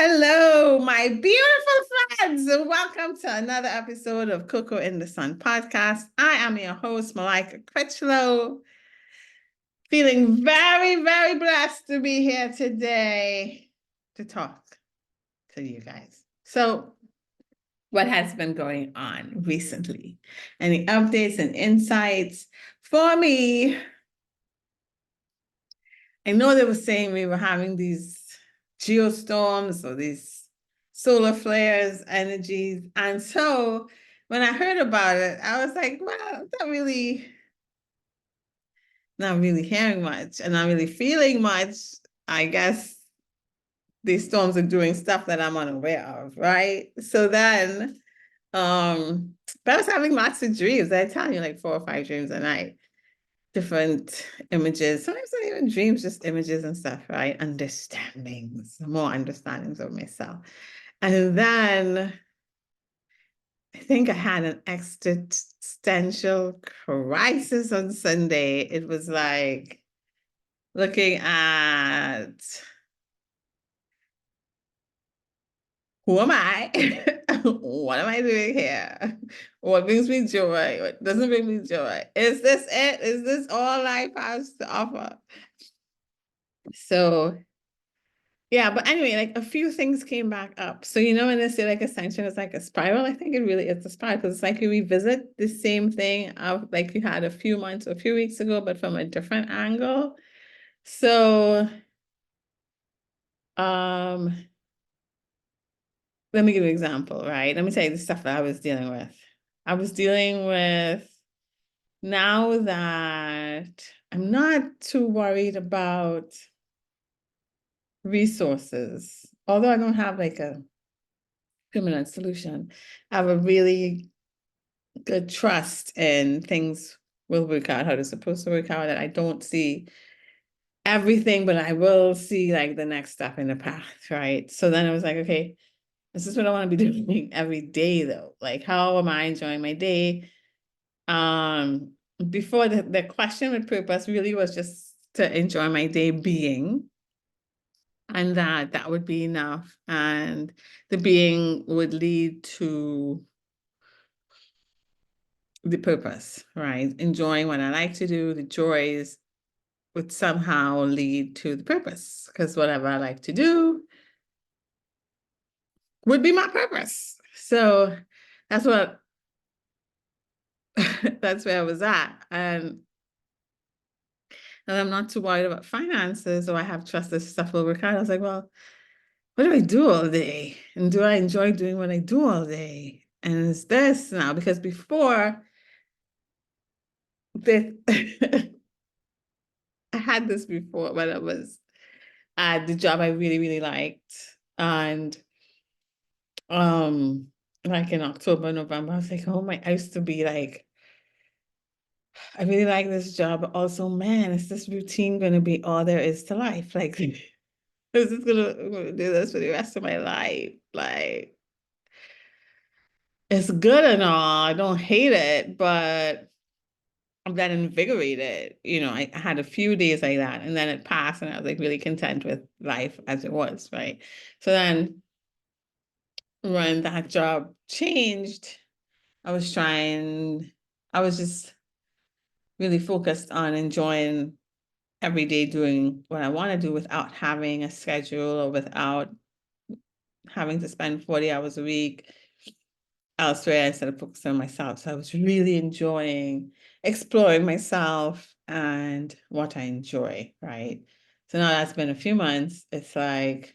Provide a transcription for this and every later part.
Hello, my beautiful friends, and welcome to another episode of Cocoa in the Sun podcast. I am your host, Malika Critchlow, feeling very, very blessed to be here today to talk to you guys. So, what has been going on recently? Any updates and insights? For me, I know they were saying we were having these geostorms or these solar flares energies. And so when I heard about it, I was like, well, not really hearing much and not really feeling much. I guess these storms are doing stuff that I'm unaware of, right? So then but I was having lots of dreams. I tell you, like 4 or 5 dreams a night, different images, sometimes not even dreams, just images and stuff, right? Understandings, more understandings of myself. And then I think I had an existential crisis on Sunday. It was like looking at who am I? What am I doing here? What brings me joy? What doesn't bring me joy? Is this it? Is this all life has to offer? So yeah, but anyway, like a few things came back up. So when they say like ascension is like a spiral, I think it really is a spiral because it's like you revisit the same thing of like you had a few months or a few weeks ago, but from a different angle. So let me give you an example, right? Let me tell you the stuff that I was dealing with. I was dealing with now that I'm not too worried about resources, although I don't have like a permanent solution. I have a really good trust in things will work out how they're supposed to work out, that I don't see everything, but I will see like the next step in the path, right? So then I was like, okay, this is what I want to be doing every day though. Like, how am I enjoying my day? Before the question with purpose really was just to enjoy my day being, and that would be enough. And the being would lead to the purpose, right? Enjoying what I like to do, the joys would somehow lead to the purpose, because whatever I like to do would be my purpose. So that's what that's where I was at. And I'm not too worried about finances, or I have trust that stuff will work out. I was like, well, what do I do all day? And do I enjoy doing what I do all day? And it's this now, because before this, I had this before when I was at the job I really, really liked. And like in October, November, I was like, oh my, I used to be like, I really like this job, but also, man, is this routine going to be all there is to life? Like, is this gonna do this for the rest of my life? Like, it's good and all. I don't hate it, but I'm not invigorated. I had a few days like that, and then it passed, and I was like really content with life as it was, right? So then when that job changed, I was just really focused on enjoying every day doing what I want to do without having a schedule or without having to spend 40 hours a week elsewhere instead of focusing on myself. So I was really enjoying exploring myself and what I enjoy, right? So now that's been a few months. It's like,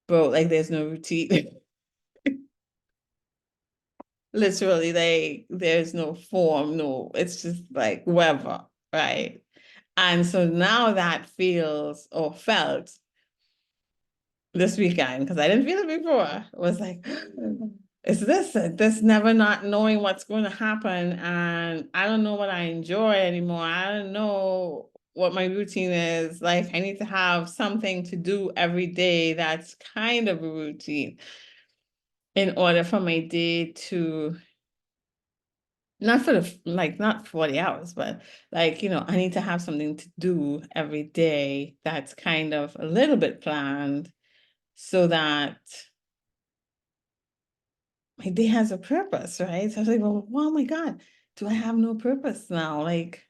bro, like there's no routine. Literally, like there's no form, no, it's just like whatever, right? And so now that feels or felt this weekend, because I didn't feel it before, was like, is this never not knowing what's going to happen, and I don't know what I enjoy anymore. I don't know what my routine is. Like, I need to have something to do every day that's kind of a routine in order for my day to not for the, like, not 40 hours, but like, I need to have something to do every day that's kind of a little bit planned so that my day has a purpose, right? So I was like, well, oh my God, do I have no purpose now? Like,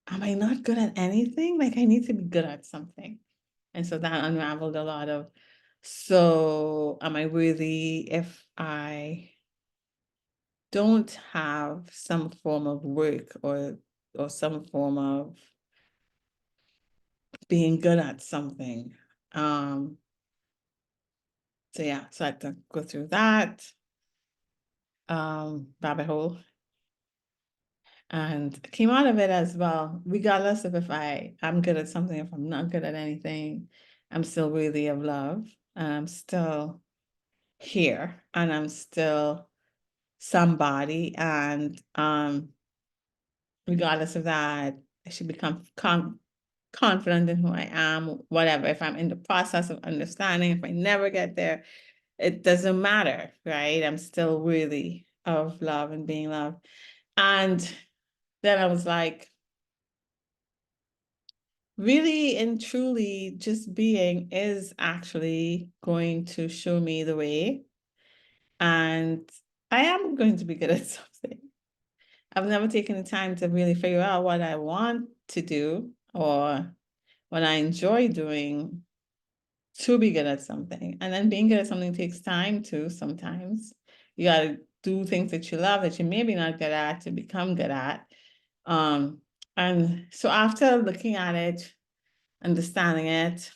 am I not good at anything? Like, I need to be good at something. And so that unraveled a lot of, so am I worthy if I don't have some form of work or some form of being good at something? So yeah, so I had to go through that rabbit hole and came out of it as well, regardless of if I'm good at something, if I'm not good at anything, I'm still worthy of love, and I'm still here, and I'm still somebody, and regardless of that, I should become confident in who I am, whatever. If I'm in the process of understanding, if I never get there, it doesn't matter, right? I'm still worthy of love and being loved. And then I was like, really and truly, just being is actually going to show me the way. And I am going to be good at something. I've never taken the time to really figure out what I want to do or what I enjoy doing to be good at something. And then being good at something takes time too, sometimes. You got to do things that you love that you maybe not good at to become good at. Um, and so after looking at it, understanding it,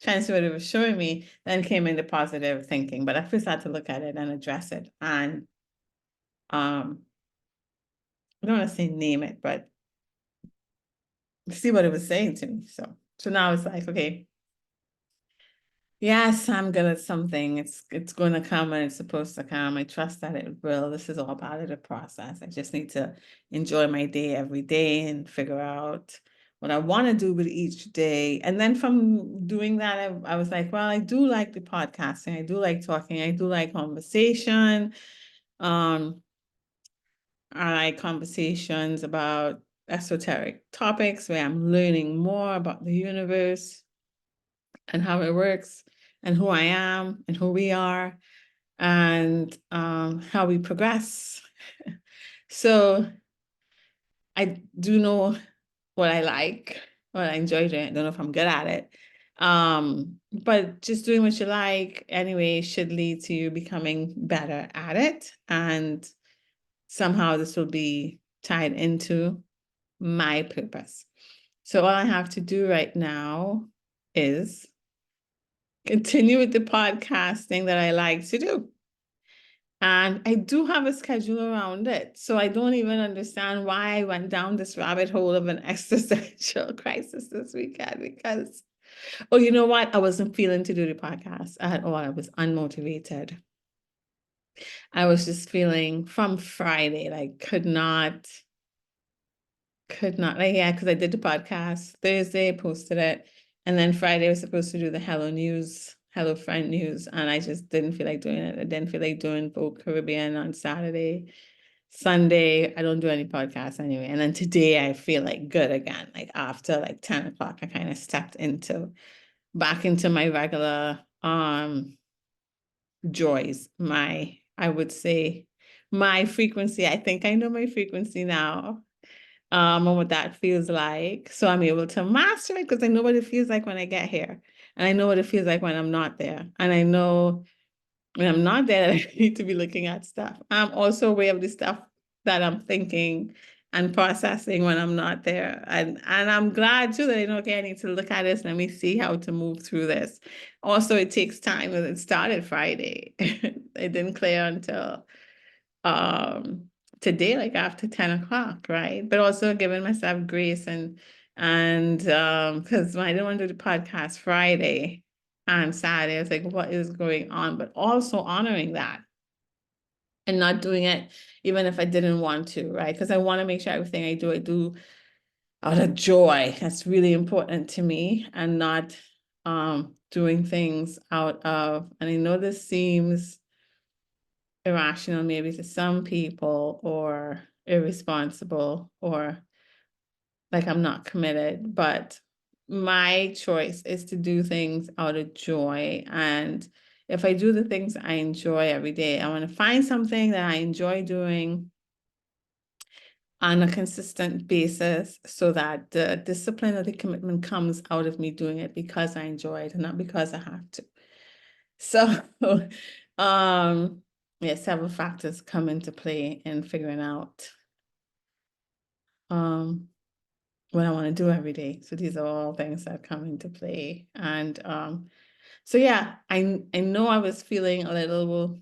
trying to see what it was showing me, then came into positive thinking. But I first had to look at it and address it. And I don't want to say name it, but see what it was saying to me. So now it's like, okay, yes, I'm good at something. It's going to come and it's supposed to come. I trust that it will. This is all part of the process. I just need to enjoy my day every day and figure out what I want to do with each day. And then from doing that, I was like, well, I do like the podcasting. I do like talking. I do like conversation. Um, I like conversations about esoteric topics where I'm learning more about the universe and how it works and who I am and who we are and how we progress. So I do know what I like, what I enjoy doing. I don't know if I'm good at it. But just doing what you like anyway should lead to you becoming better at it. And somehow this will be tied into my purpose. So all I have to do right now is continue with the podcasting that I like to do. And I do have a schedule around it. So I don't even understand why I went down this rabbit hole of an existential crisis this weekend because, oh, you know what? I wasn't feeling to do the podcast at all. I was unmotivated. I was just feeling from Friday, like could not, like, yeah, because I did the podcast Thursday, I posted it, and then Friday I was supposed to do the Hello Friend news, and I just didn't feel like doing it. I didn't feel like doing Vogue Caribbean on Saturday. Sunday, I don't do any podcasts anyway. And then today I feel like good again. Like after like 10 o'clock, I kind of stepped back into my regular joys. I would say my frequency. I think I know my frequency now. And what that feels like. So I'm able to master it because I know what it feels like when I get here. And I know what it feels like when I'm not there. And I know when I'm not there, I need to be looking at stuff. I'm also aware of the stuff that I'm thinking and processing when I'm not there. And I'm glad too that I know, okay, I need to look at this. Let me see how to move through this. Also, it takes time. It started Friday. It didn't clear until um today, like after 10 o'clock, right? But also giving myself grace and because I didn't want to do the podcast Friday and Saturday. I was like, what is going on? But also honoring that and not doing it even if I didn't want to, right? Because I want to make sure everything I do out of joy. That's really important to me, and not doing things out of, and I know this seems irrational maybe to some people, or irresponsible, or like I'm not committed, but my choice is to do things out of joy. And if I do the things I enjoy every day, I want to find something that I enjoy doing on a consistent basis, so that the discipline or the commitment comes out of me doing it because I enjoy it and not because I have to. So, yeah, several factors come into play in figuring out what I want to do every day. So these are all things that come into play. And so yeah, I know I was feeling a little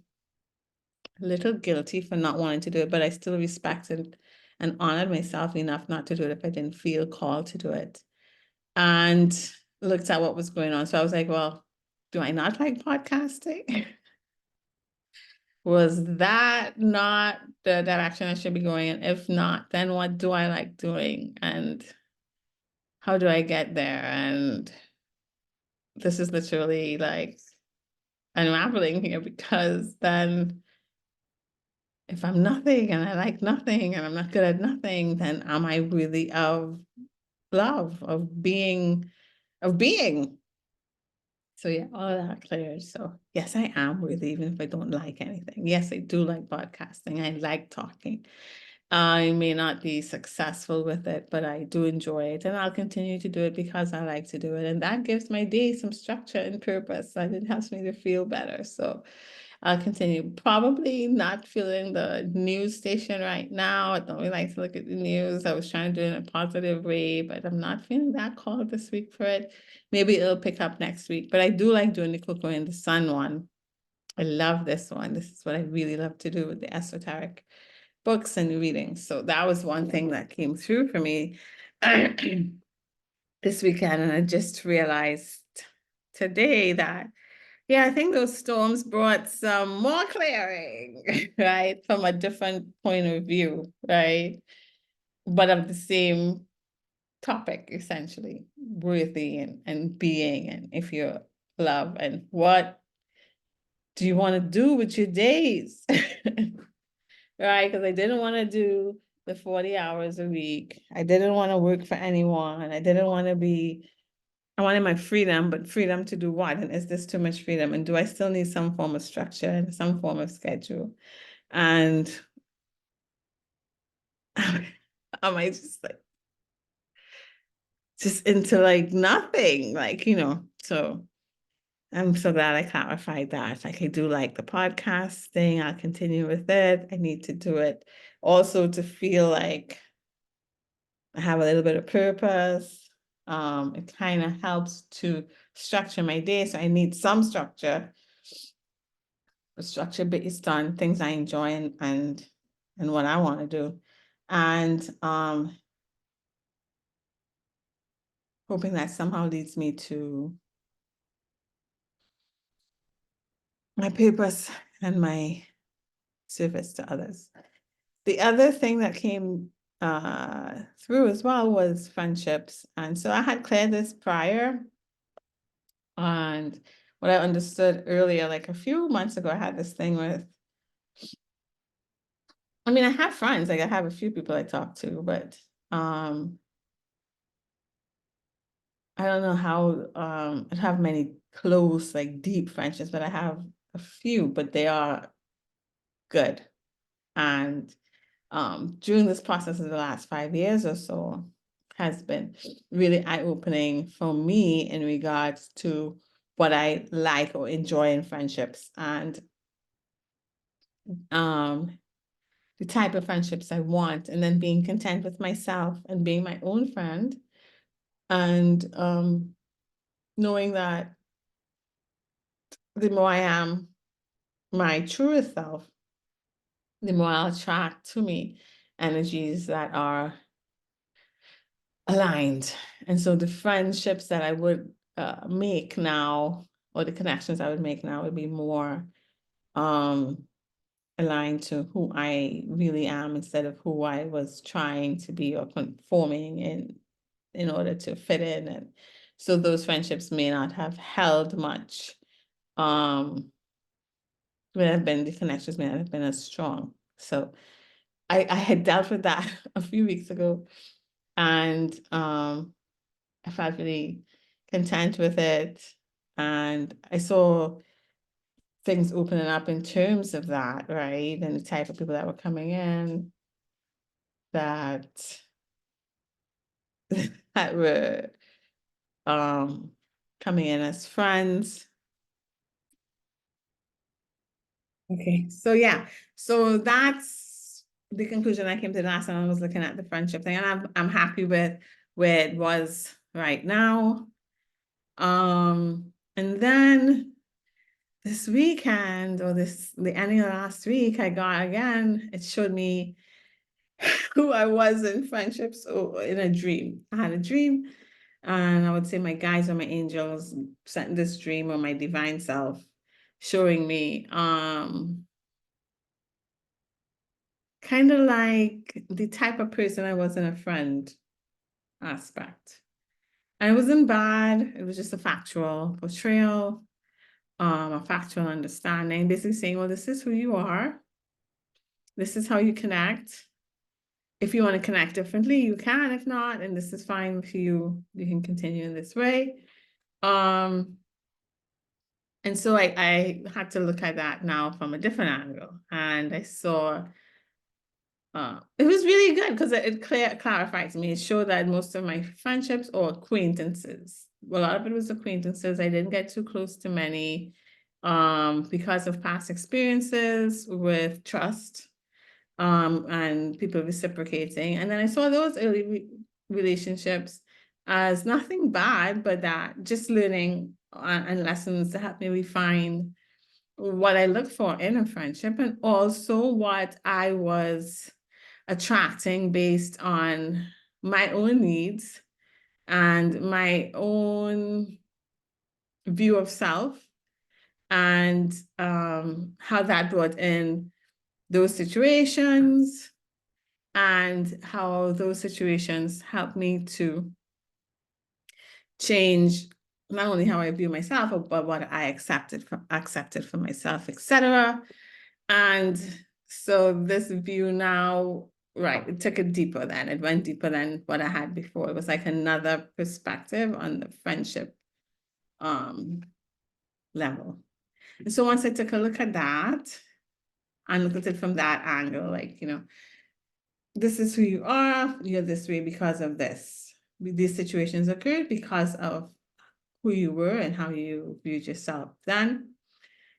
guilty for not wanting to do it, but I still respected and honored myself enough not to do it if I didn't feel called to do it. And looked at what was going on. So I was like, well, do I not like podcasting? Was that not the direction I should be going in? If not, then what do I like doing? And how do I get there? And this is literally like unraveling here, because then if I'm nothing and I like nothing and I'm not good at nothing, then am I really of love, of being, of being? So yeah, all of that cleared. So yes, I am really, even if I don't like anything. Yes, I do like podcasting. I like talking. I may not be successful with it, but I do enjoy it, and I'll continue to do it because I like to do it. And that gives my day some structure and purpose, and it helps me to feel better. So I'll continue. Probably not feeling the news station right now. I don't really like to look at the news. I was trying to do it in a positive way, but I'm not feeling that called this week for it. Maybe it'll pick up next week. But I do like doing the Cocoa in the Sun one. I love this one. This is what I really love to do with the esoteric books and readings. So that was one thing that came through for me this weekend. And I just realized today that, yeah, I think those storms brought some more clearing, right? From a different point of view, right? But of the same topic, essentially, worthy and being, and if you're love, and what do you want to do with your days? Right? Because I didn't want to do the 40 hours a week. I didn't want to work for anyone. I didn't want to be, I wanted my freedom, but freedom to do what? And is this too much freedom? And do I still need some form of structure and some form of schedule? And am I just into like nothing, like, so I'm so glad I clarified that. Like, I do like the podcast thing. I'll continue with it. I need to do it also to feel like I have a little bit of purpose. It kind of helps to structure my day. So I need some structure, a structure based on things I enjoy and what I want to do. And hoping that somehow leads me to my purpose and my service to others. The other thing that came through as well was friendships. And so I had cleared this prior. And what I understood earlier, like a few months ago, I had this thing with, I mean, I have friends, like I have a few people I talk to, but I don't know how I have many close, like deep friendships, but I have a few, but they are good. And during this process of the last 5 years or so has been really eye-opening for me in regards to what I like or enjoy in friendships, and the type of friendships I want, and then being content with myself and being my own friend, and knowing that the more I am my truest self, the more I'll attract to me energies that are aligned. And so the friendships that I would make now, or the connections I would make now, would be more aligned to who I really am, instead of who I was trying to be or conforming in order to fit in. And so those friendships may not have held much the connections may not have been as strong. So I had dealt with that a few weeks ago, and I felt really content with it. And I saw things opening up in terms of that, right? And the type of people that were coming in that that were coming in as friends. Okay, so yeah, so that's the conclusion I came to last time I was looking at the friendship thing, and I'm happy with where it was right now. And then this weekend, or the ending of last week, I got again, it showed me who I was in friendships or in a dream. I had a dream, and I would say my guides or my angels sent this dream, or my divine self showing me kind of like the type of person I was in a friend aspect. And it wasn't bad, it was just a factual portrayal, a factual understanding, basically saying, well, this is who you are. This is how you connect. If you want to connect differently, you can. If not, and this is fine for you, you can continue in this way. And so I had to look at that now from a different angle. And I saw it was really good because it clarified to me. It showed that most of my friendships or acquaintances, a lot of it was acquaintances. I didn't get too close to many because of past experiences with trust and people reciprocating. And then I saw those early relationships as nothing bad, but that just learning and lessons to help me refine what I look for in a friendship, and also what I was attracting based on my own needs and my own view of self, and how that brought in those situations, and how those situations helped me to change not only how I view myself, but what I accepted for myself, etc. And so this view now, right, it took it deeper then. It went deeper than what I had before. It was like another perspective on the friendship level. And so once I took a look at that and looked at it from that angle, like, this is who you are, you're this way because of this. These situations occurred because of who you were and how you viewed yourself then,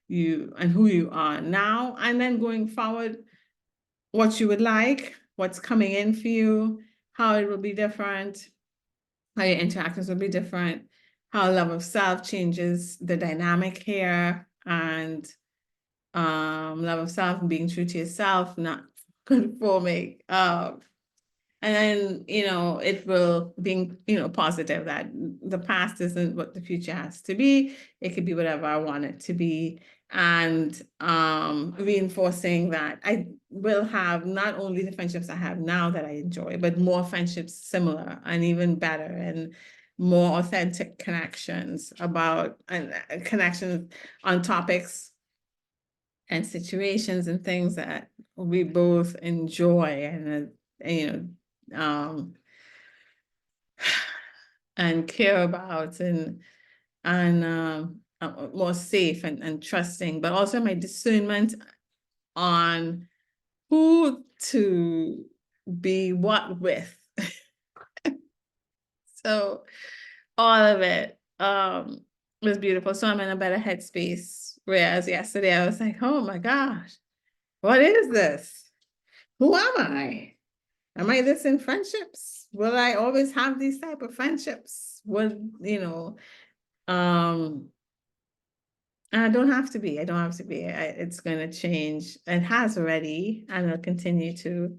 and who you are now. And then going forward, what you would like, what's coming in for you, how it will be different, how your interactions will be different, how love of self changes the dynamic here, and love of self and being true to yourself, not conforming. And then, it will being, positive, that the past isn't what the future has to be. It could be whatever I want it to be. And reinforcing that I will have not only the friendships I have now that I enjoy, but more friendships similar and even better, and more authentic connections and connections on topics and situations and things that we both enjoy, and care about, and more safe and trusting, but also my discernment on who to be what with. So all of it was beautiful. So I'm in a better headspace. Whereas yesterday I was like, oh my gosh, what is this? Who am I? Am I this in friendships? Will I always have these type of friendships? I don't have to be. It's going to change. It has already, and it'll continue to.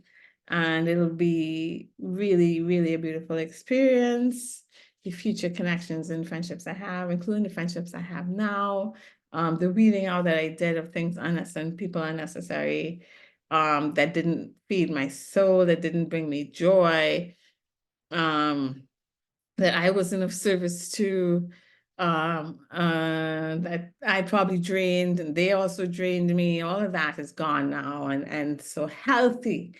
And it'll be really, really a beautiful experience. The future connections and friendships I have, including the friendships I have now, the weeding out that I did of things unnecessary and people unnecessary, that didn't feed my soul, that didn't bring me joy, that I wasn't of service to, That I probably drained and they also drained me. All of that is gone now. And so healthy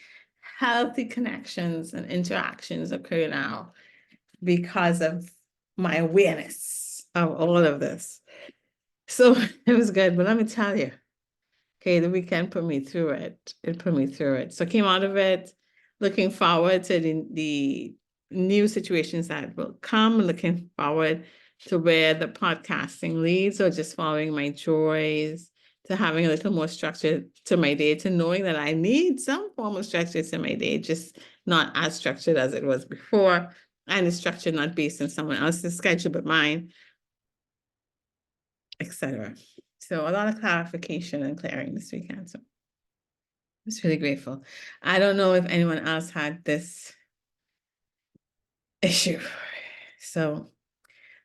connections and interactions occur now because of my awareness of all of this. So it was good, but let me tell you, okay, the weekend put me through it. It put me through it. So I came out of it looking forward to the new situations that will come, looking forward to where the podcasting leads, or just following my joys, to having a little more structure to my day, to knowing that I need some form of structure to my day, just not as structured as it was before, and the structure not based on someone else's schedule but mine, etc. So a lot of clarification and clearing this weekend. So I was really grateful. I don't know if anyone else had this issue. So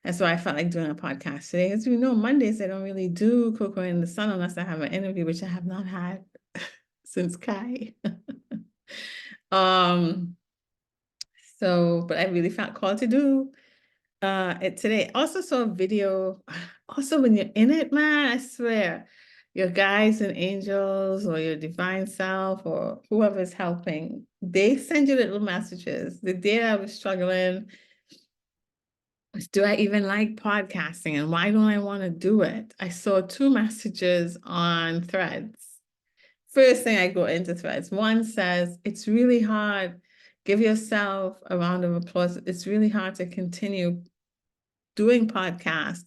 that's why I felt like doing a podcast today. As you know, Mondays I don't really do Cocoa in the Sun unless I have an interview, which I have not had since Kai. So, but I really felt called to do it today. Also saw a video. Also, when you're in it, man, I swear, your guides and angels or your divine self or whoever's helping, they send you little messages. The day I was struggling, do I even like podcasting and why don't I want to do it? I saw two messages on Threads. First thing I go into Threads, one says, it's really hard. Give yourself a round of applause. It's really hard to continue doing podcasts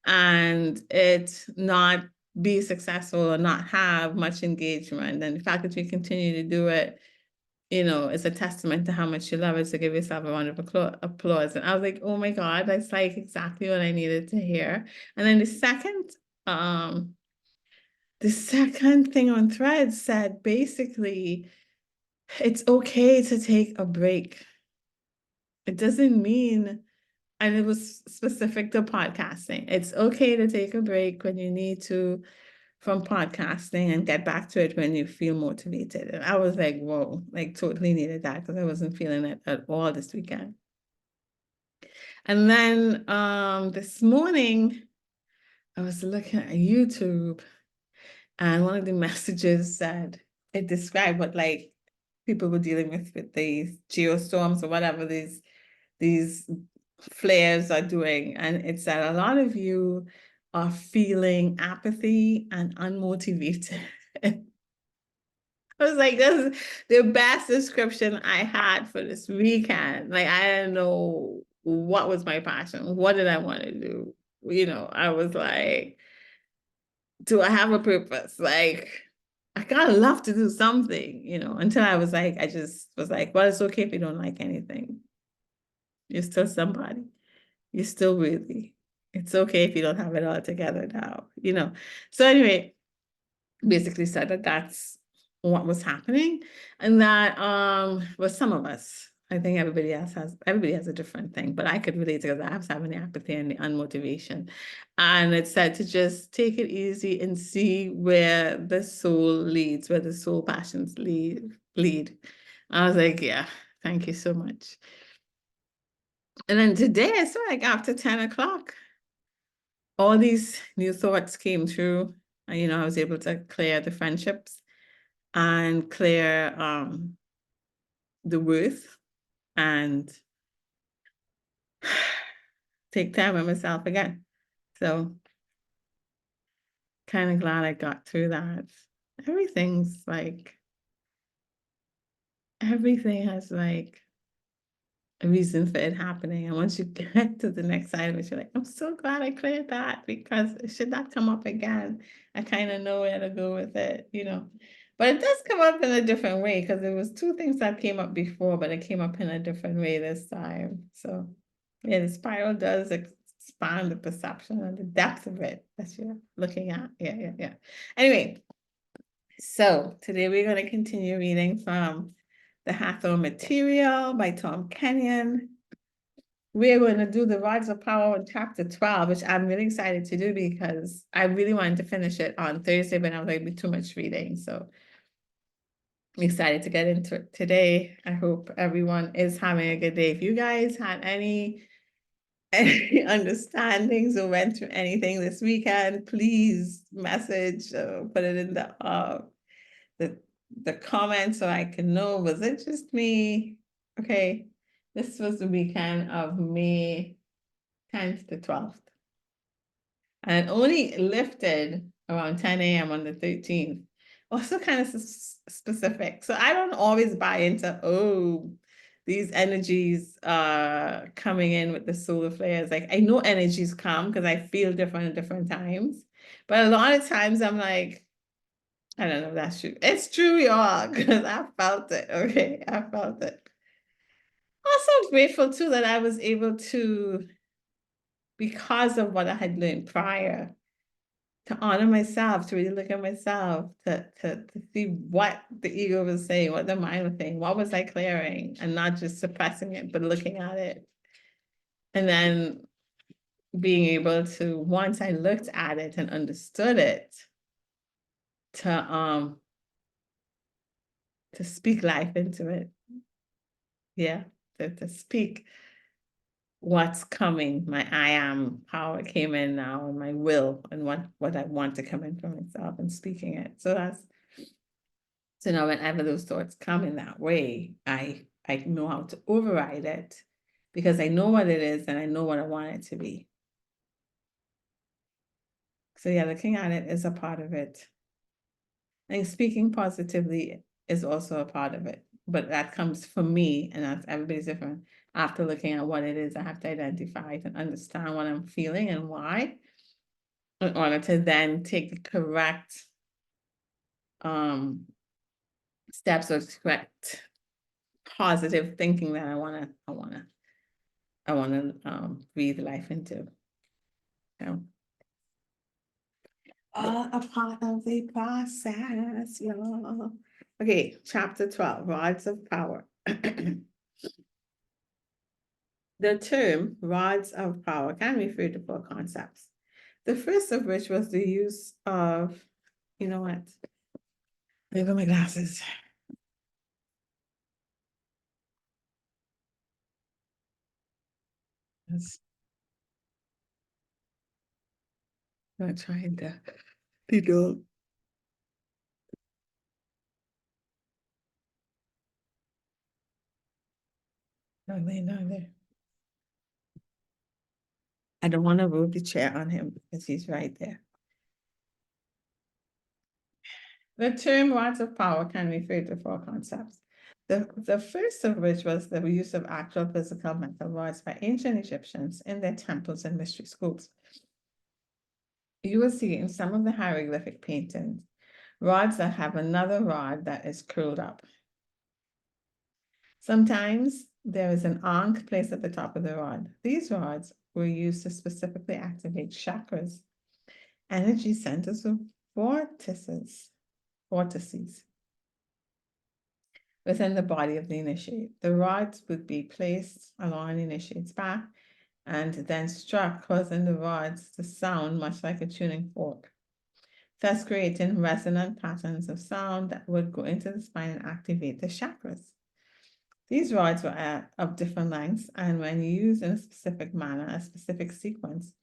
and it not be successful or not have much engagement. And the fact that you continue to do it, you know, it's a testament to how much you love it. So give yourself a round of applause. And I was like, oh my God, that's like exactly what I needed to hear. And then the second thing on Threads said basically, it's okay to take a break. It doesn't mean, and it was specific to podcasting. It's okay to take a break when you need to from podcasting and get back to it when you feel motivated. And I was like, whoa, like totally needed that because I wasn't feeling it at all this weekend. And then this morning, I was looking at YouTube and one of the messages said, it described what like people were dealing with these geostorms or whatever these flares are doing. And it said a lot of you are feeling apathy and unmotivated. I was like, that's the best description I had for this weekend. Like, I didn't know what was my passion. What did I want to do? You know, I was like, do I have a purpose? Like, I kind of love to do something, you know, until I was like, I just was like, well, it's okay if you don't like anything. You're still somebody. You're still really. It's okay if you don't have it all together now, you know. So anyway, basically said that that's what was happening, and that was some of us. I think everybody has a different thing, but I could relate to that. I was having the apathy and the unmotivation. And it said to just take it easy and see where the soul leads, where the soul passions lead. I was like, yeah, thank you so much. And then today I saw like after 10 o'clock, all these new thoughts came through. And, you know, I was able to clear the friendships and clear the worth and take time with myself again. So kind of glad I got through that. Everything's like, everything has like a reason for it happening. And once you get to the next side of it, you're like, I'm so glad I cleared that because it should not come up again. I kind of know where to go with it, you know. But it does come up in a different way because there was two things that came up before, but it came up in a different way this time. So yeah, the spiral does expand the perception and the depth of it that you're looking at. Yeah. Anyway, so today we're going to continue reading from the Hathor Material by Tom Kenyon. We're going to do the Rods of Power in chapter 12, which I'm really excited to do because I really wanted to finish it on Thursday, but I was like, it'd be too much reading. So I'm excited to get into it today. I hope everyone is having a good day. If you guys had any any understandings or went through anything this weekend, please message or put it in the the comments so I can know, was it just me? Okay, this was the weekend of May 10th to 12th. And it only lifted around 10 a.m. on the 13th. Also kind of specific. So I don't always buy into, oh, these energies coming in with the solar flares. Like I know energies come because I feel different at different times. But a lot of times I'm like, I don't know if that's true. It's true, y'all, because I felt it. Okay, I felt it. Also grateful too that I was able to, because of what I had learned prior, to honor myself, to really look at myself, to see what the ego was saying, what the mind was saying, what was I clearing, and not just suppressing it, but looking at it. And then being able to, once I looked at it and understood it, to speak life into it. Yeah, to speak what's coming, my I am, how it came in now, and my will, and what I want to come in for myself, and speaking it. So now whenever those thoughts come in that way, I know how to override it because I know what it is and I know what I want it to be. So yeah, looking at it is a part of it. And speaking positively is also a part of it. But that comes from me, and that's everybody's different. After looking at what it is, I have to identify it and understand what I'm feeling and why, in order to then take the correct steps or correct positive thinking that I wanna breathe life into. So all a part of the process, y'all. Okay, chapter 12, rods of power. The term rods of power can refer to four concepts. The first of which was the use of, you know what? There go my glasses. Yes. I'm trying to, you know, no, no, there. I don't want to move the chair on him because he's right there. The term rods of power can refer to four concepts. The first of which was the use of actual physical metal rods by ancient Egyptians in their temples and mystery schools. You will see in some of the hieroglyphic paintings rods that have another rod that is curled up. Sometimes there is an ankh placed at the top of the rod. These rods were used to specifically activate chakras, energy centers, or vortices within the body of the initiate. The rods would be placed along the initiate's back and then struck, causing the rods to sound much like a tuning fork, thus creating resonant patterns of sound that would go into the spine and activate the chakras. These rods were of different lengths, and when used in a specific manner, a specific sequence,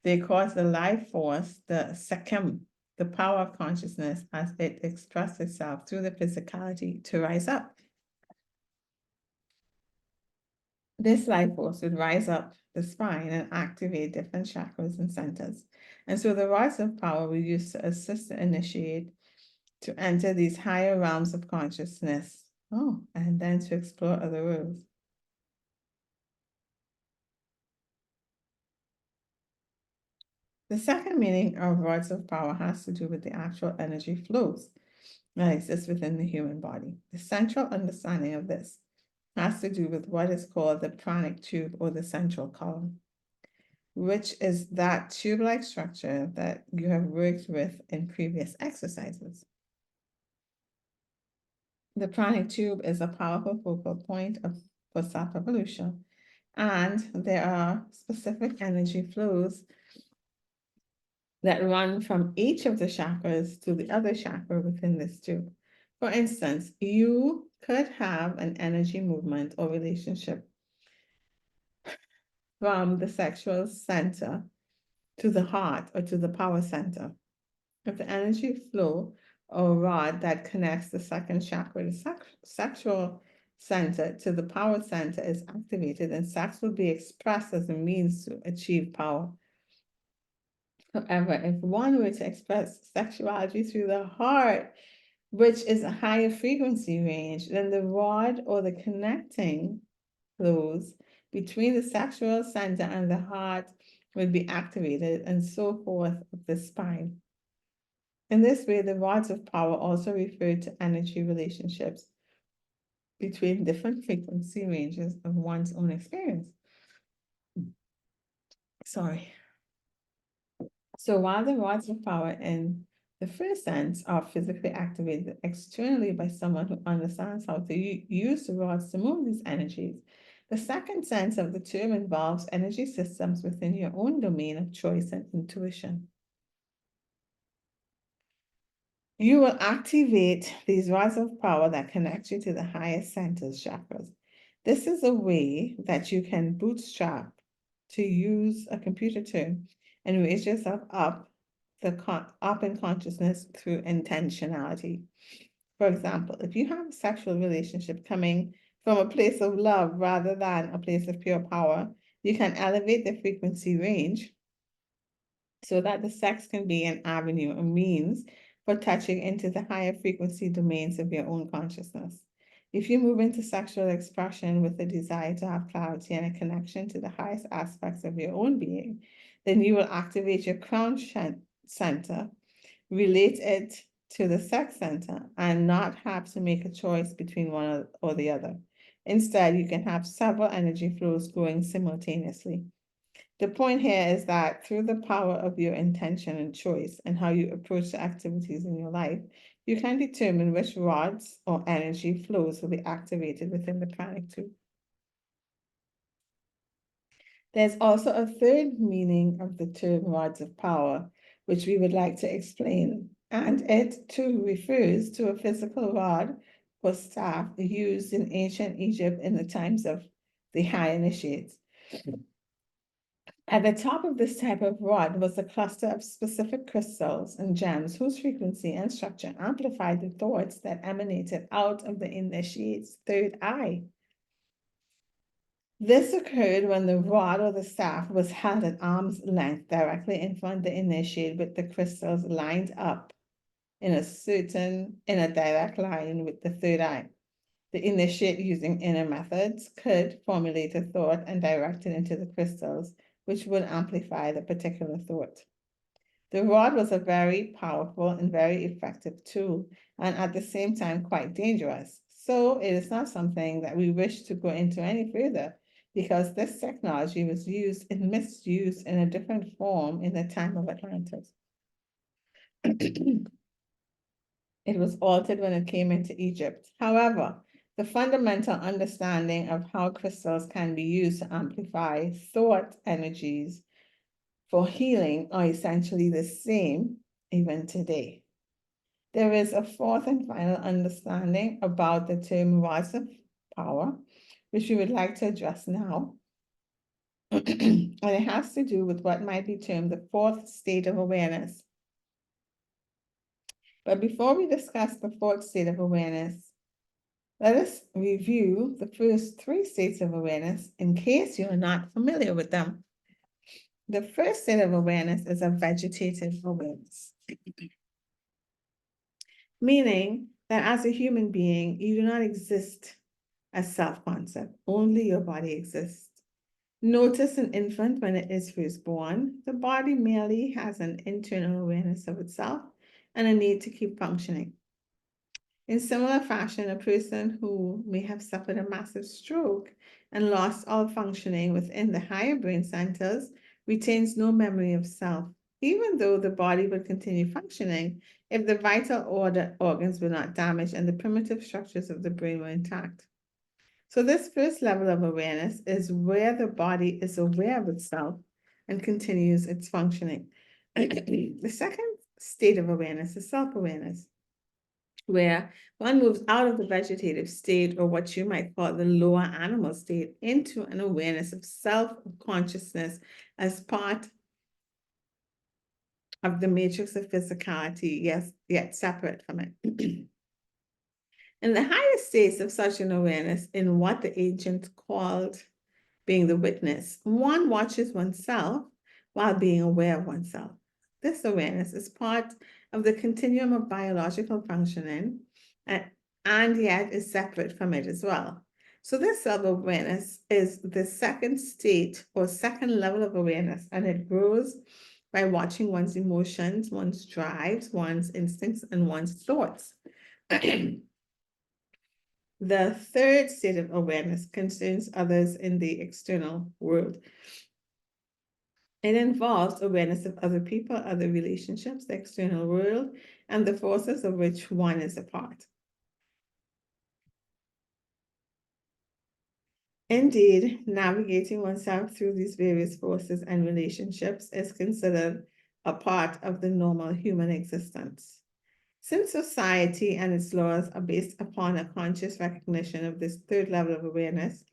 they cause the life force, the Sekhem, the power of consciousness as it expresses itself through the physicality, to rise up. This life force would rise up the spine and activate different chakras and centers. And so the rods of power were used to assist the initiate to enter these higher realms of consciousness. Oh, and then to explore other worlds. The second meaning of rods of power has to do with the actual energy flows that exist within the human body. The central understanding of this has to do with what is called the pranic tube or the central column, which is that tube-like structure that you have worked with in previous exercises. The pranic tube is a powerful focal point for self-evolution, and there are specific energy flows that run from each of the chakras to the other chakra within this tube. For instance, you could have an energy movement or relationship from the sexual center to the heart or to the power center. If the energy flow or rod that connects the second chakra, the sexual center to the power center is activated, and sex will be expressed as a means to achieve power. However, if one were to express sexuality through the heart, which is a higher frequency range, then the rod or the connecting flows between the sexual center and the heart would be activated, and so forth of the spine. In this way, the rods of power also refer to energy relationships between different frequency ranges of one's own experience. Sorry. So while the rods of power in the first sense are physically activated externally by someone who understands how to use the rods to move these energies, the second sense of the term involves energy systems within your own domain of choice and intuition. You will activate these rods of power that connect you to the highest centers, chakras. This is a way that you can bootstrap, to use a computer term, and raise yourself up in consciousness through intentionality. For example, if you have a sexual relationship coming from a place of love rather than a place of pure power, you can elevate the frequency range so that the sex can be an avenue, a means for touching into the higher frequency domains of your own consciousness. If you move into sexual expression with a desire to have clarity and a connection to the highest aspects of your own being, then you will activate your crown center, relate it to the sex center, and not have to make a choice between one or the other. Instead, you can have several energy flows going simultaneously. The point here is that through the power of your intention and choice and how you approach the activities in your life, you can determine which rods or energy flows will be activated within the pranic tube. There's also a third meaning of the term rods of power, which we would like to explain, and it too refers to a physical rod or staff used in ancient Egypt in the times of the high initiates. At the top of this type of rod was a cluster of specific crystals and gems whose frequency and structure amplified the thoughts that emanated out of the initiate's third eye. This occurred when the rod or the staff was held at arm's length directly in front of the initiate, with the crystals lined up in a direct line with the third eye. The initiate, using inner methods, could formulate a thought and direct it into the crystals, which would amplify the particular thought. The rod was a very powerful and very effective tool, and at the same time quite dangerous. So it is not something that we wish to go into any further, because this technology was used and misused in a different form in the time of Atlantis. It was altered when it came into Egypt. However, the fundamental understanding of how crystals can be used to amplify thought energies for healing are essentially the same even today. There is a fourth and final understanding about the term rods of power, which we would like to address now. And it has to do with what might be termed the fourth state of awareness. But before we discuss the fourth state of awareness, let us review the first three states of awareness in case you are not familiar with them. The first state of awareness is a vegetative awareness, meaning that as a human being, you do not exist as self-concept, only your body exists. Notice an infant when it is first born. The body merely has an internal awareness of itself and a need to keep functioning. In similar fashion, a person who may have suffered a massive stroke and lost all functioning within the higher brain centers retains no memory of self, even though the body would continue functioning if the vital organs were not damaged and the primitive structures of the brain were intact. So this first level of awareness is where the body is aware of itself and continues its functioning. The second state of awareness is self-awareness. where one moves out of the vegetative state, or what you might call the lower animal state, into an awareness of self-consciousness as part of the matrix of physicality, yes, yet separate from it. In the highest states of such an awareness, in what the ancients called being the witness, one watches oneself while being aware of oneself. This awareness is part of the continuum of biological functioning, and yet is separate from it as well. So this self-awareness is the second state or second level of awareness, and it grows by watching one's emotions, one's drives, one's instincts, and one's thoughts. The third state of awareness concerns others in the external world. It involves awareness of other people, other relationships, the external world, and the forces of which one is a part. Indeed, navigating oneself through these various forces and relationships is considered a part of the normal human existence. Since society and its laws are based upon a conscious recognition of this third level of awareness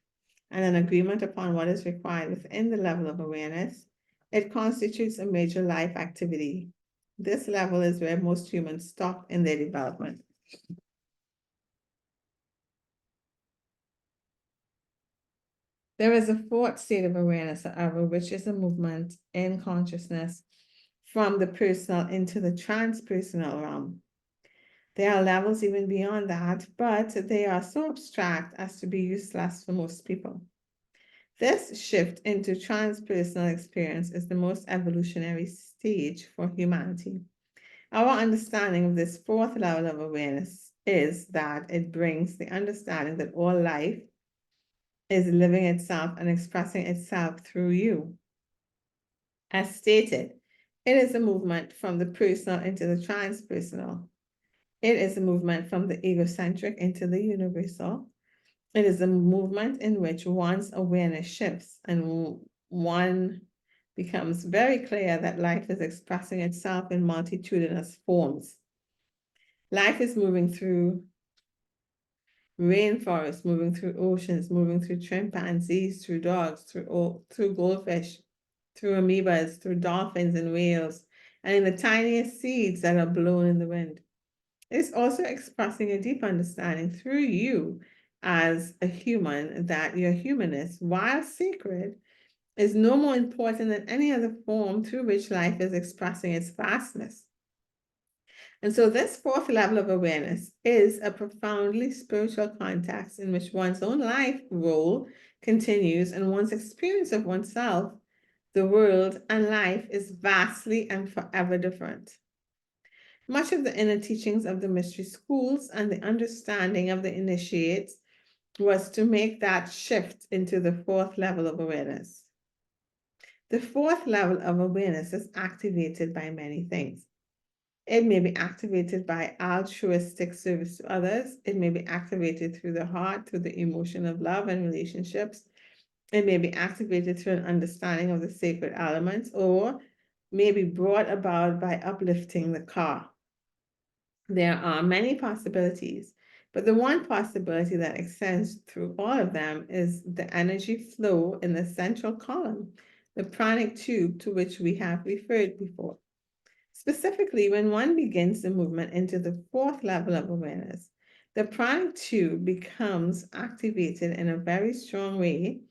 and an agreement upon what is required within the level of awareness, it constitutes a major life activity. This level is where most humans stop in their development. There is a fourth state of awareness, however, which is a movement in consciousness from the personal into the transpersonal realm. There are levels even beyond that, but they are so abstract as to be useless for most people. This shift into transpersonal experience is the most evolutionary stage for humanity. Our understanding of this fourth level of awareness is that it brings the understanding that all life is living itself and expressing itself through you. As stated, it is a movement from the personal into the transpersonal. It is a movement from the egocentric into the universal. It is a movement in which one's awareness shifts and one becomes very clear that life is expressing itself in multitudinous forms. Life is moving through rainforests, moving through oceans, moving through chimpanzees, through dogs, through goldfish, through amoebas, through dolphins and whales, and in the tiniest seeds that are blown in the wind. It's also expressing a deep understanding through you as a human that your humanness, while sacred, is no more important than any other form through which life is expressing its vastness. And so this fourth level of awareness is a profoundly spiritual context in which one's own life role continues and one's experience of oneself, the world, and life is vastly and forever different. Much of the inner teachings of the mystery schools and the understanding of the initiates was to make that shift into the fourth level of awareness. The fourth level of awareness is activated by many things. It may be activated by altruistic service to others. It may be activated through the heart, through the emotion of love and relationships. It may be activated through an understanding of the sacred elements, or may be brought about by uplifting the car. There are many possibilities, but the one possibility that extends through all of them is the energy flow in the central column, the pranic tube to which we have referred before. Specifically, when one begins the movement into the fourth level of awareness, the pranic tube becomes activated in a very strong way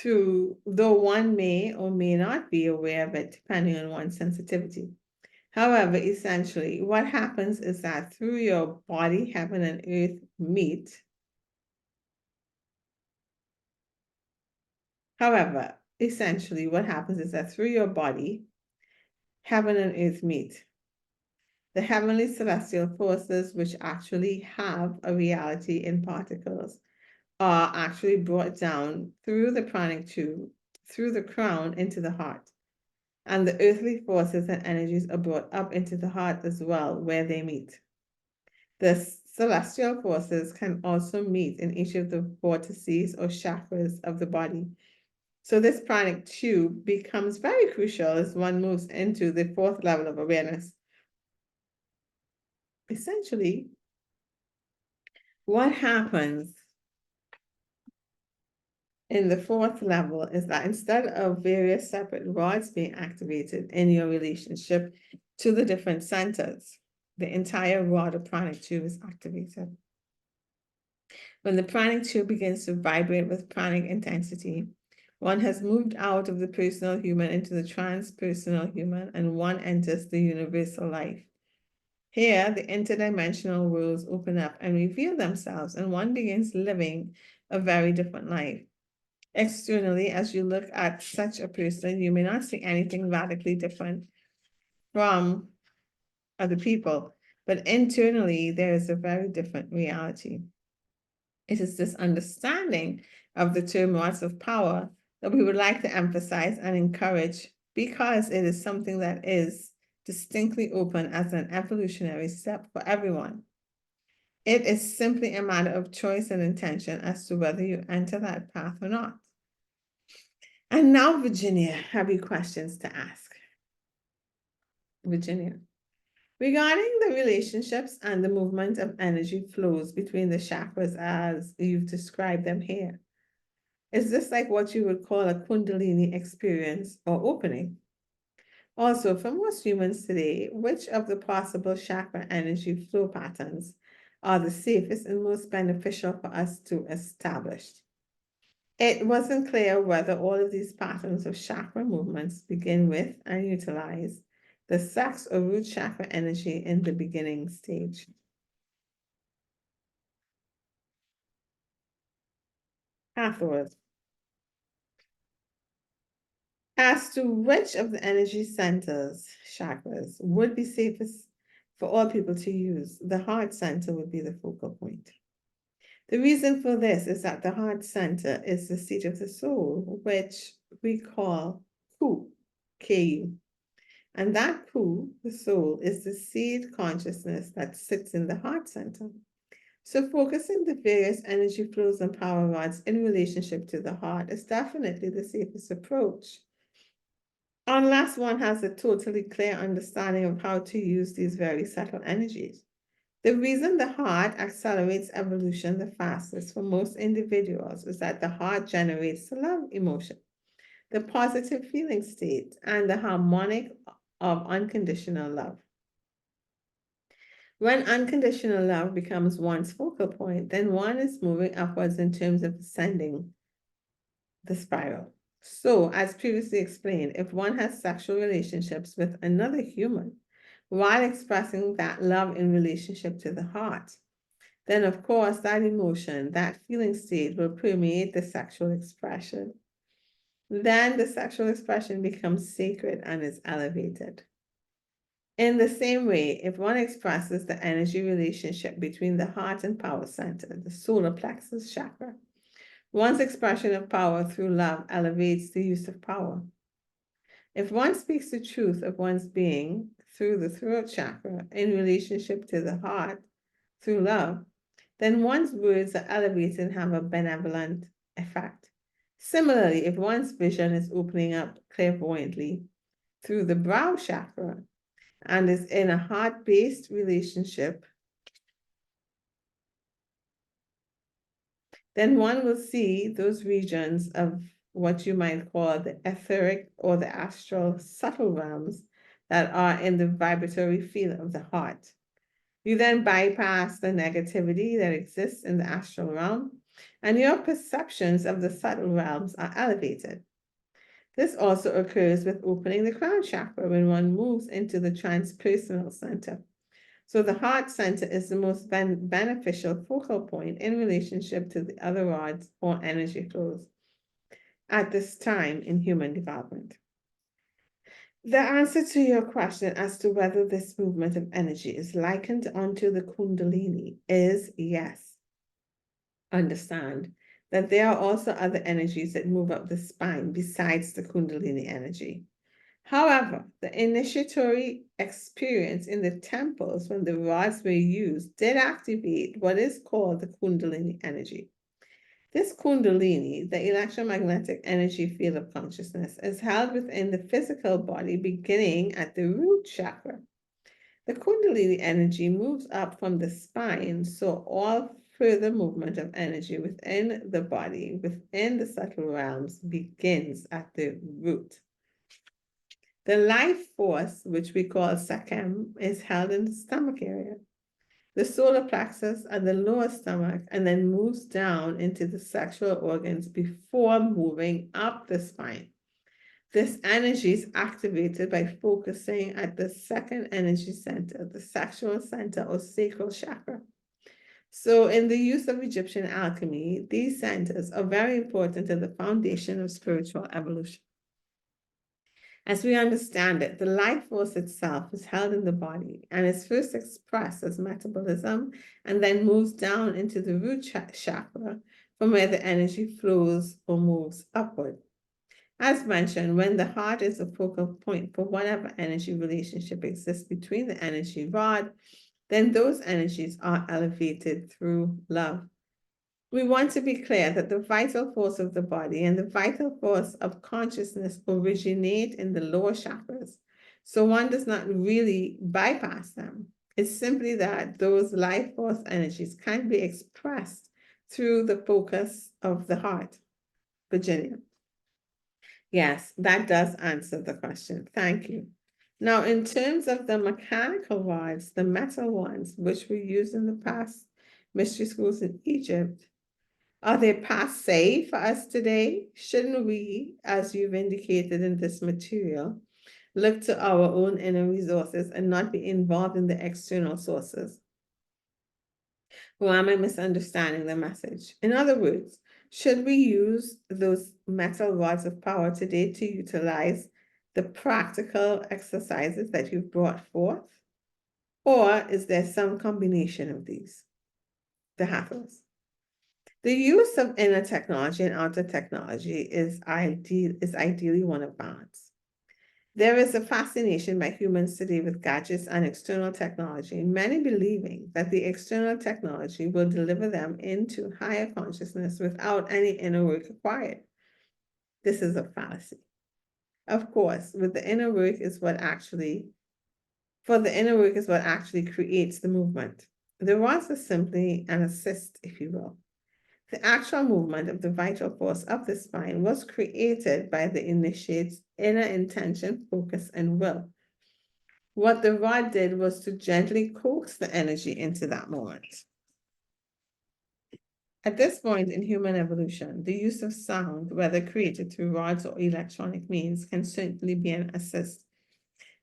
though one may or may not be aware of it depending on one's sensitivity. However, essentially, what happens is that through your body, heaven and earth meet. However, essentially, what happens is that through your body, heaven and earth meet. The heavenly celestial forces, which actually have a reality in particles, are actually brought down through the pranic tube, through the crown into the heart. And the earthly forces and energies are brought up into the heart as well, where they meet. The celestial forces can also meet in each of the vortices or chakras of the body. So this pranic tube becomes very crucial as one moves into the fourth level of awareness. Essentially, What happens in the fourth level is that instead of various separate rods being activated in your relationship to the different centers, the entire rod of pranic tube is activated. When the pranic tube begins to vibrate with pranic intensity, one has moved out of the personal human into the transpersonal human, and one enters the universal life. Here, the interdimensional worlds open up and reveal themselves, and one begins living a very different life. Externally, as you look at such a person, you may not see anything radically different from other people, but internally, there is a very different reality. It is this understanding of the term rods of power that we would like to emphasize and encourage, because it is something that is distinctly open as an evolutionary step for everyone. It is simply a matter of choice and intention as to whether you enter that path or not. And now, Virginia, have you questions to ask? Virginia. Regarding the relationships and the movement of energy flows between the chakras as you've described them here, is this like what you would call a Kundalini experience or opening? Also, for most humans today, which of the possible chakra energy flow patterns are the safest and most beneficial for us to establish? It wasn't clear whether all of these patterns of chakra movements begin with and utilize the sacs or root chakra energy in the beginning stage. Hathor, as to which of the energy centers, chakras, would be safest for all people to use, the heart center would be the focal point. The reason for this is that the heart center is the seat of the soul, which we call Ku, Ku. And that Ku, the soul, is the seed consciousness that sits in the heart center. So focusing the various energy flows and power rods in relationship to the heart is definitely the safest approach, unless one has a totally clear understanding of how to use these very subtle energies. The reason the heart accelerates evolution the fastest for most individuals is that the heart generates the love emotion, the positive feeling state, and the harmonic of unconditional love. When unconditional love becomes one's focal point, then one is moving upwards in terms of ascending the spiral. So, as previously explained, if one has sexual relationships with another human while expressing that love in relationship to the heart, then of course that emotion, that feeling state will permeate the sexual expression. Then the sexual expression becomes sacred and is elevated. In the same way, if one expresses the energy relationship between the heart and power center, the solar plexus chakra, one's expression of power through love elevates the use of power. If one speaks the truth of one's being through the throat chakra in relationship to the heart through love, then one's words are elevated and have a benevolent effect. Similarly, if one's vision is opening up clairvoyantly through the brow chakra and is in a heart-based relationship, then one will see those regions of what you might call the etheric or the astral subtle realms that are in the vibratory field of the heart. You then bypass the negativity that exists in the astral realm, and your perceptions of the subtle realms are elevated. This also occurs with opening the crown chakra when one moves into the transpersonal center. So the heart center is the most beneficial focal point in relationship to the other rods or energy flows at this time in human development. The answer to your question as to whether this movement of energy is likened onto the Kundalini is yes. Understand that there are also other energies that move up the spine besides the Kundalini energy. However, the initiatory experience in the temples when the rods were used did activate what is called the Kundalini energy. This Kundalini, the electromagnetic energy field of consciousness, is held within the physical body beginning at the root chakra. The Kundalini energy moves up from the spine, so all further movement of energy within the body, within the subtle realms, begins at the root. The life force, which we call Sakem, is held in the stomach area, the solar plexus, and the lower stomach, and then moves down into the sexual organs before moving up the spine. This energy is activated by focusing at the second energy center, the sexual center or sacral chakra. So in the use of Egyptian alchemy, these centers are very important to the foundation of spiritual evolution. As we understand it, the life force itself is held in the body and is first expressed as metabolism and then moves down into the root chakra from where the energy flows or moves upward. As mentioned, when the heart is the focal point for whatever energy relationship exists between the energy rod, then those energies are elevated through love. We want to be clear that the vital force of the body and the vital force of consciousness originate in the lower chakras. So one does not really bypass them. It's simply that those life force energies can be expressed through the focus of the heart. Virginia. Yes, that does answer the question. Thank you. Now, in terms of the mechanical rods, the metal ones, which were used in the past mystery schools in Egypt, are they passé for us today? Shouldn't we, as you've indicated in this material, look to our own inner resources and not be involved in the external sources? Or am I misunderstanding the message? In other words, should we use those metal rods of power today to utilize the practical exercises that you've brought forth? Or is there some combination of these? The Hathors. The use of inner technology and outer technology is ideally one of balance. There is a fascination by humans today with gadgets and external technology, many believing that the external technology will deliver them into higher consciousness without any inner work required. This is a fallacy. Of course, for the inner work is what actually creates the movement. The rods are simply an assist, if you will. The actual movement of the vital force of the spine was created by the initiate's inner intention, focus, and will. What the rod did was to gently coax the energy into that moment. At this point in human evolution, the use of sound, whether created through rods or electronic means, can certainly be an assist.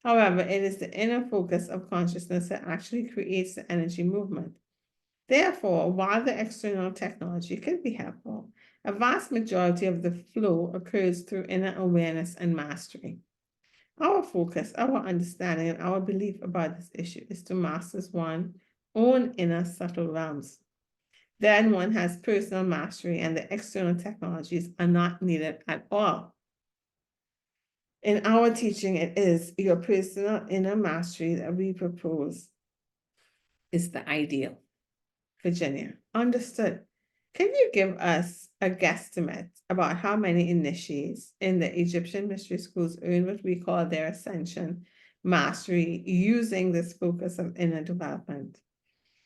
However, it is the inner focus of consciousness that actually creates the energy movement. Therefore, while the external technology can be helpful, a vast majority of the flow occurs through inner awareness and mastery. Our focus, our understanding, and our belief about this issue is to master one's own inner subtle realms. Then one has personal mastery, and the external technologies are not needed at all. In our teaching, it is your personal inner mastery that we propose is the ideal. Virginia, understood. Can you give us a guesstimate about how many initiates in the Egyptian mystery schools earn what we call their ascension mastery using this focus of inner development?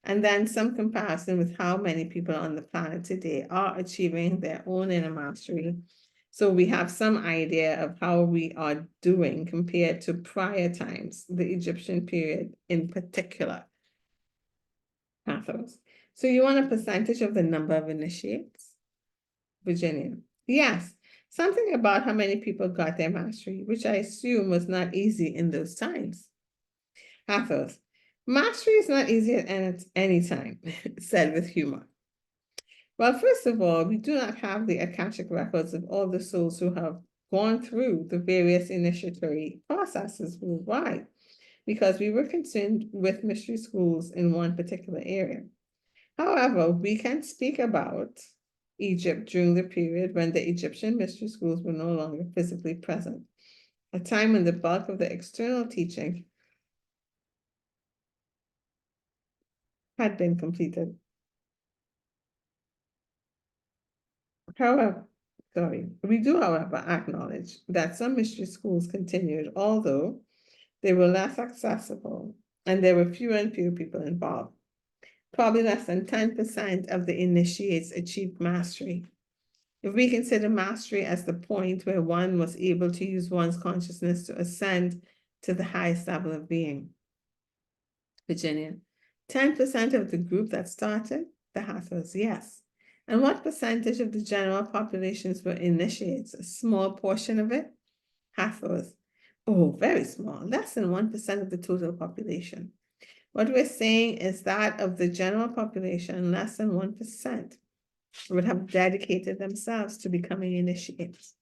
And then some comparison with how many people on the planet today are achieving their own inner mastery. So we have some idea of how we are doing compared to prior times, the Egyptian period in particular. Pathos. So you want a percentage of the number of initiates? Virginia. Yes, something about how many people got their mastery, which I assume was not easy in those times. Hathor. Mastery is not easy at any time, said with humor. Well, first of all, we do not have the Akashic records of all the souls who have gone through the various initiatory processes worldwide, because we were concerned with mystery schools in one particular area. However, we can speak about Egypt during the period when the Egyptian mystery schools were no longer physically present, a time when the bulk of the external teaching had been completed. However, we do, however, acknowledge that some mystery schools continued, although they were less accessible and there were fewer and fewer people involved. probably less than 10% of the initiates achieved mastery. If we consider mastery as the point where one was able to use one's consciousness to ascend to the highest level of being. Virginia, 10% of the group that started, the Hathors, yes. And what percentage of the general populations were initiates? A small portion of it? Hathors. Oh, very small, less than 1% of the total population. What we're saying is that of the general population, less than 1% would have dedicated themselves to becoming initiates.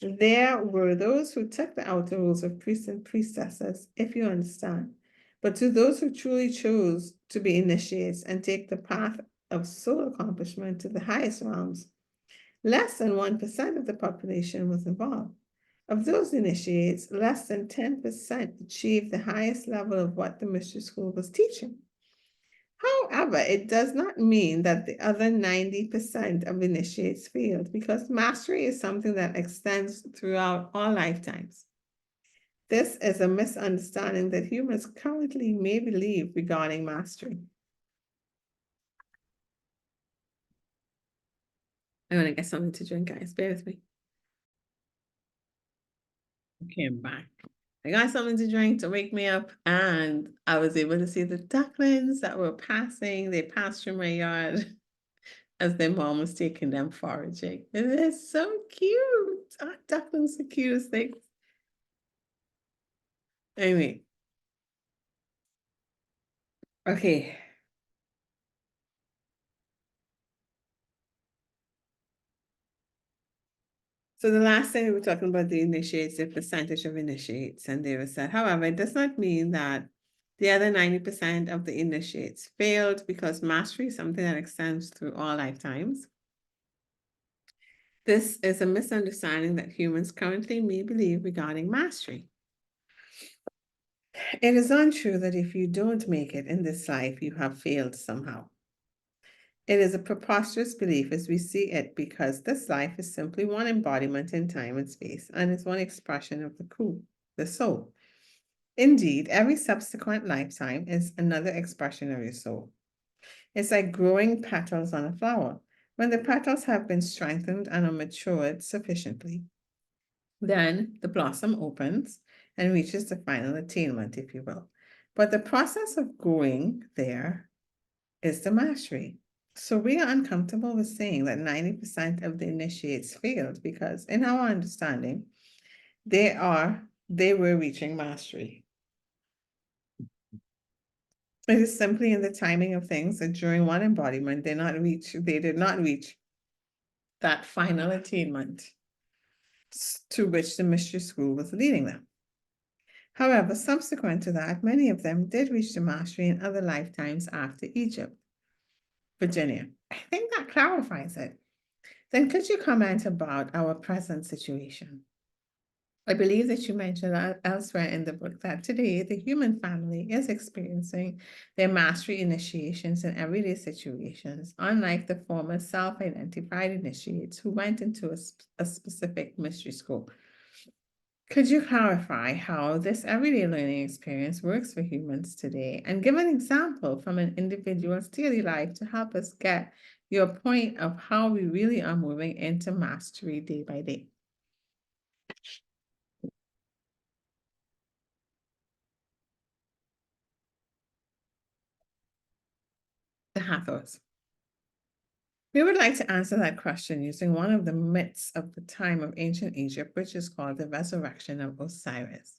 There were those who took the outer roles of priests and priestesses, if you understand. But to those who truly chose to be initiates and take the path of soul accomplishment to the highest realms, less than 1% of the population was involved. Of those initiates, less than 10% achieved the highest level of what the mystery school was teaching. However, it does not mean that the other 90% of initiates failed, because mastery is something that extends throughout all lifetimes. This is a misunderstanding that humans currently may believe regarding mastery. I'm gonna get something to drink, guys. Bear with me. Okay, I'm back. I got something to drink to wake me up, and I was able to see the ducklings that were passing. They passed through my yard as their mom was taking them foraging. And they're so cute. Our ducklings are the cutest things. Anyway. Okay. So the last thing we were talking about the initiates, the percentage of initiates, and they were said, however, it does not mean that the other 90% of the initiates failed, because mastery is something that extends through all lifetimes. This is a misunderstanding that humans currently may believe regarding mastery. It is untrue that if you don't make it in this life, you have failed somehow. It is a preposterous belief as we see it, because this life is simply one embodiment in time and space, and is one expression of the soul. Indeed, every subsequent lifetime is another expression of your soul. It's like growing petals on a flower. When the petals have been strengthened and are matured sufficiently, then the blossom opens and reaches the final attainment, if you will. But the process of growing there is the mastery. So we are uncomfortable with saying that 90% of the initiates failed, because in our understanding, they were reaching mastery. It is simply in the timing of things that during one embodiment, they did not reach that final attainment to which the mystery school was leading them. However, subsequent to that, many of them did reach the mastery in other lifetimes after Egypt. Virginia, I think that clarifies it. Then could you comment about our present situation? I believe that you mentioned elsewhere in the book that today the human family is experiencing their mastery initiations in everyday situations, unlike the former self-identified initiates who went into a specific mystery school. Could you clarify how this everyday learning experience works for humans today, and give an example from an individual's daily life to help us get your point of how we really are moving into mastery day by day? The Hathors. We would like to answer that question using one of the myths of the time of ancient Egypt, which is called the resurrection of Osiris.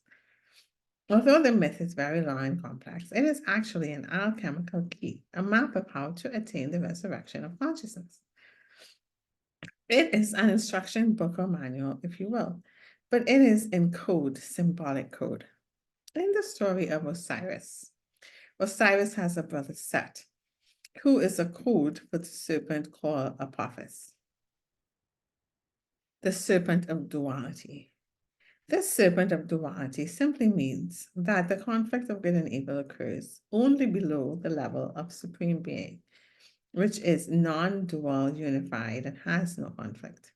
Although the myth is very long and complex, it is actually an alchemical key, a map of how to attain the resurrection of consciousness. It is an instruction book or manual, if you will, but it is in code, symbolic code. In the story of Osiris, Osiris has a brother Set, who is a code for the serpent called Apophis, the serpent of duality. This serpent of duality simply means that the conflict of good and evil occurs only below the level of supreme being, which is non-dual, unified, and has no conflict.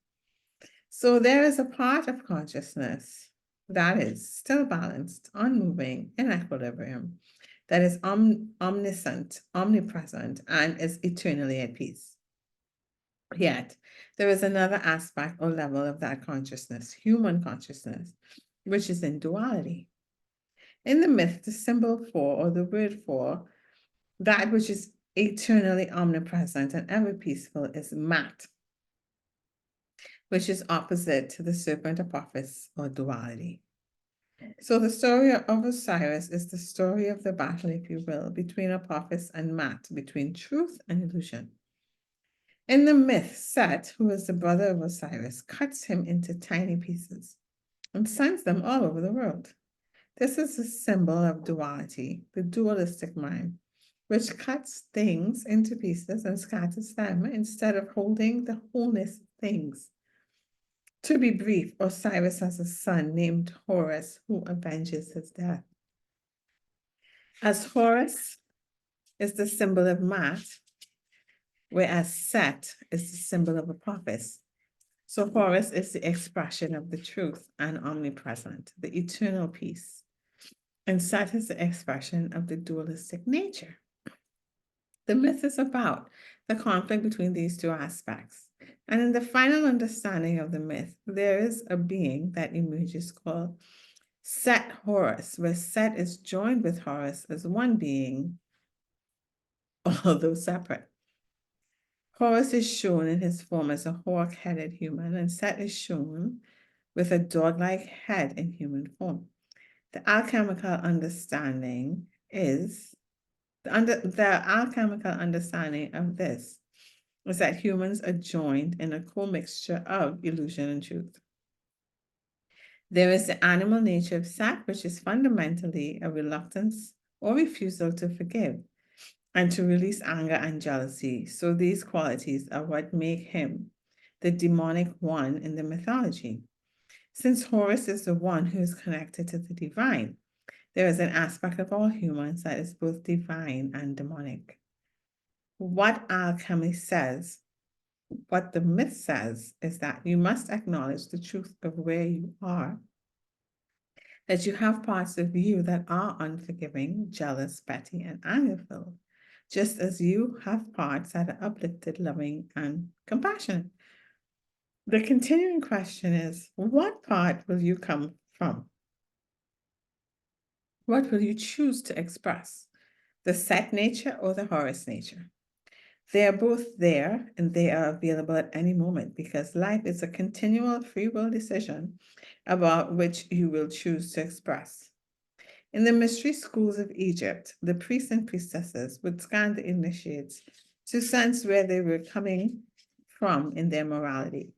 So there is a part of consciousness that is still balanced, unmoving, in equilibrium, that is omniscient, omnipresent, and is eternally at peace. Yet, there is another aspect or level of that consciousness, human consciousness, which is in duality. In the myth, the symbol for, or the word for, that which is eternally omnipresent and ever peaceful is Mat, which is opposite to the serpent Apophis, or duality. So the story of Osiris is the story of the battle, if you will, between Apophis and Mat, between truth and illusion. In the myth, Set, who is the brother of Osiris, cuts him into tiny pieces and sends them all over the world. This is a symbol of duality, the dualistic mind, which cuts things into pieces and scatters them instead of holding the wholeness of things. To be brief, Osiris has a son named Horus who avenges his death. As Horus is the symbol of Mat, whereas Set is the symbol of Apophis. So Horus is the expression of the truth and omnipresent, the eternal peace. And Set is the expression of the dualistic nature. The myth is about the conflict between these two aspects. And in the final understanding of the myth, there is a being that emerges called Set Horus, where Set is joined with Horus as one being, although separate. Horus is shown in his form as a hawk-headed human, and Set is shown with a dog-like head in human form. The alchemical understanding is the alchemical understanding of this is that humans are joined in a commixture of illusion and truth. There is the animal nature of Set, which is fundamentally a reluctance or refusal to forgive and to release anger and jealousy. So these qualities are what make him the demonic one in the mythology. Since Horus is the one who is connected to the divine, there is an aspect of all humans that is both divine and demonic. What alchemy says, what the myth says, is that you must acknowledge the truth of where you are, that you have parts of you that are unforgiving, jealous, petty, and anger-filled, just as you have parts that are uplifted, loving, and compassionate. The continuing question is, what part will you come from? What will you choose to express? The Set nature or the Horus nature? They are both there and they are available at any moment because life is a continual free will decision about which you will choose to express. In the mystery schools of Egypt, the priests and priestesses would scan the initiates to sense where they were coming from in their morality.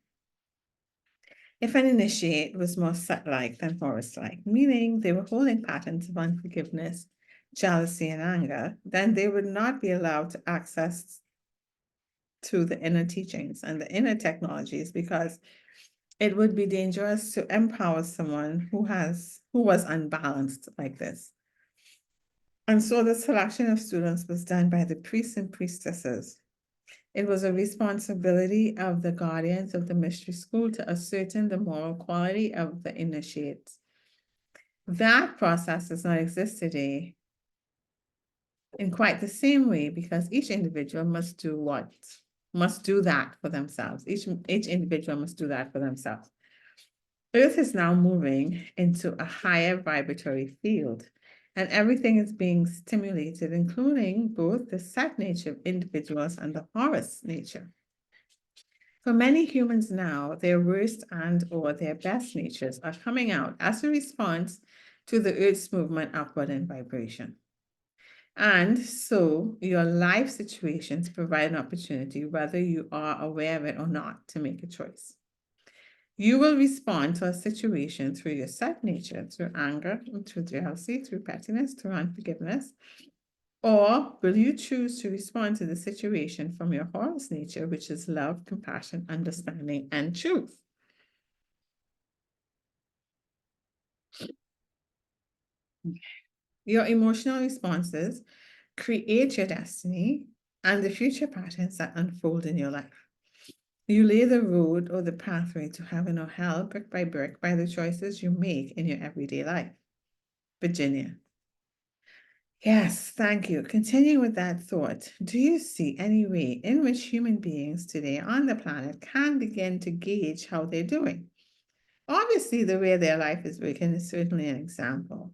If an initiate was more Set-like than Horus-like, meaning they were holding patterns of unforgiveness, jealousy, and anger, then they would not be allowed to access to the inner teachings and the inner technologies because it would be dangerous to empower someone who was unbalanced like this. And so the selection of students was done by the priests and priestesses. It was a responsibility of the guardians of the mystery school to ascertain the moral quality of the initiates. That process does not exist today in quite the same way because each individual must do that for themselves. Each individual must do that for themselves. Earth is now moving into a higher vibratory field, and everything is being stimulated, including both the Set nature of individuals and the Horus nature. For many humans now, their worst and/or their best natures are coming out as a response to the Earth's movement upward in vibration. And so your life situations provide an opportunity, whether you are aware of it or not, to make a choice. You will respond to a situation through your Set nature, through anger, through jealousy, through pettiness, through unforgiveness, or will you choose to respond to the situation from your Horus nature, which is love, compassion, understanding, and truth? Your emotional responses create your destiny and the future patterns that unfold in your life. You lay the road or the pathway to heaven or hell brick by the choices you make in your everyday life. Virginia. Yes, thank you. Continuing with that thought, do you see any way in which human beings today on the planet can begin to gauge how they're doing? Obviously, the way their life is working is certainly an example.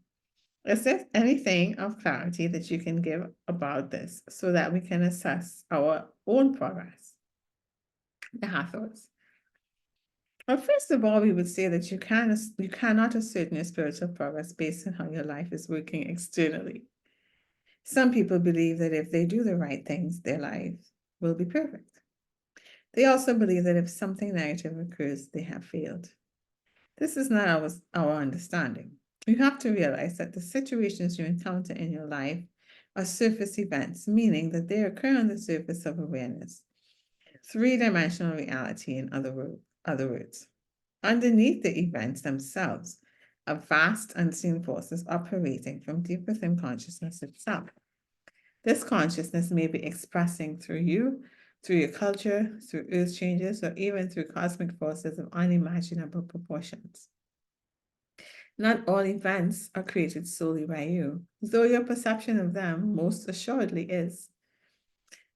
Is there anything of clarity that you can give about this so that we can assess our own progress? The Hathors. Well, first of all, we would say that you cannot ascertain your spiritual progress based on how your life is working externally. Some people believe that if they do the right things, their lives will be perfect. They also believe that if something negative occurs, they have failed. This is not our understanding. You have to realize that the situations you encounter in your life are surface events, meaning that they occur on the surface of awareness. Three-dimensional reality, in other words. Underneath the events themselves are vast unseen forces operating from deep within consciousness itself. This consciousness may be expressing through you, through your culture, through earth changes, or even through cosmic forces of unimaginable proportions. Not all events are created solely by you, though your perception of them most assuredly is.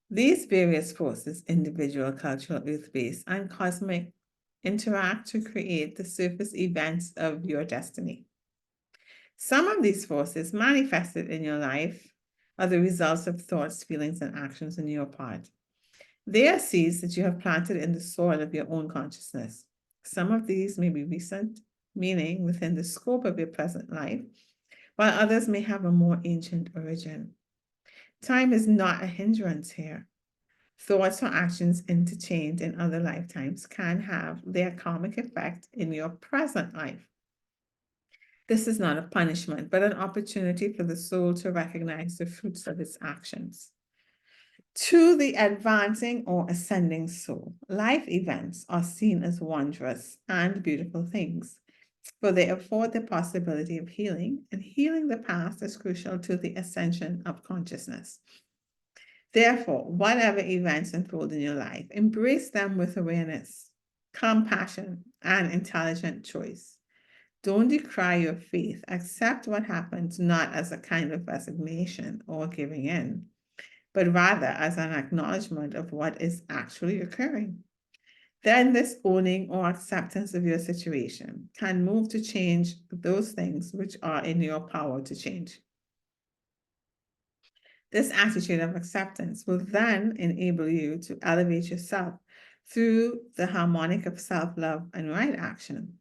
These various forces, individual, cultural, earth-based, and cosmic, interact to create the surface events of your destiny. Some of these forces manifested in your life are the results of thoughts, feelings, and actions on your part. They are seeds that you have planted in the soil of your own consciousness. Some of these may be recent, meaning within the scope of your present life, while others may have a more ancient origin. Time is not a hindrance here. Thoughts or actions interchanged in other lifetimes can have their karmic effect in your present life. This is not a punishment, but an opportunity for the soul to recognize the fruits of its actions. To the advancing or ascending soul, life events are seen as wondrous and beautiful things, for they afford the possibility of healing, and healing the past is crucial to the ascension of consciousness. Therefore, whatever events unfold in your life, embrace them with awareness, compassion, and intelligent choice. Don't decry your faith. Accept what happens not as a kind of resignation or giving in, but rather as an acknowledgement of what is actually occurring. Then this owning or acceptance of your situation can move to change those things which are in your power to change. This attitude of acceptance will then enable you to elevate yourself through the harmonic of self-love and right action,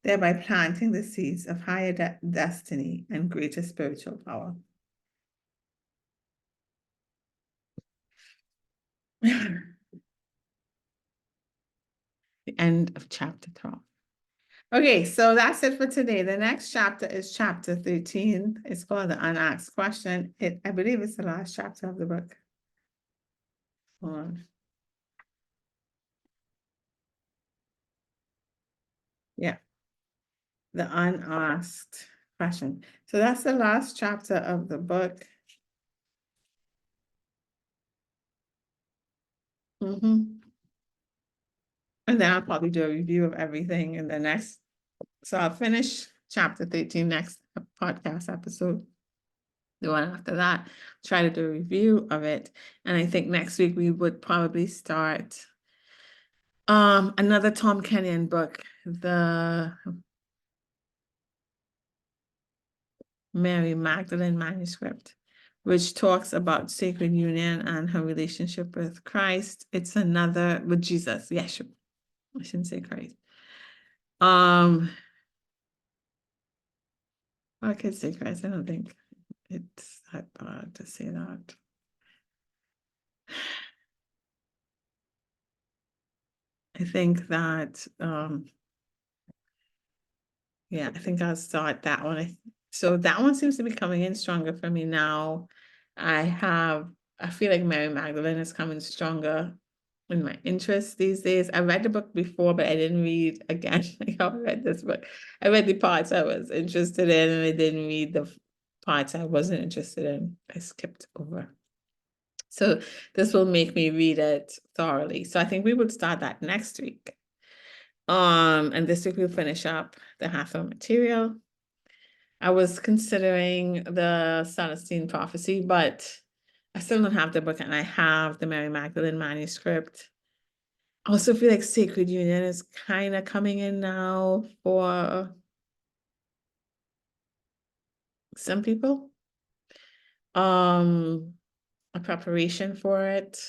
thereby planting the seeds of higher destiny and greater spiritual power. The end of chapter 12. Okay, so that's it for today. The next chapter is chapter 13. It's called The Unasked Question. I believe it's the last chapter of the book. Hold on. Yeah, The Unasked Question. So that's the last chapter of the book. And then I'll probably do a review of everything in the next. So I'll finish chapter 13 next podcast episode. The one after that, try to do a review of it. And I think next week we would probably start another Tom Kenyon book, the Mary Magdalene manuscript, which talks about sacred union and her relationship with Christ. It's another with Jesus. Yes, I shouldn't say Christ. I could say Christ. I don't think it's that bad to say that. I think that yeah, I think I'll start that one. So that one seems to be coming in stronger for me now. I feel like Mary Magdalene is coming stronger in my interest these days. I read the book before, but I didn't read again. Like how I read this book. I read the parts I was interested in, and I didn't read the parts I wasn't interested in. I skipped over. So this will make me read it thoroughly. So I think we would start that next week. And this week we'll finish up the Hathor Material. I was considering the Celestine Prophecy, but I still don't have the book, and I have the Mary Magdalene manuscript. I also feel like Sacred Union is kind of coming in now for some people. A preparation for it.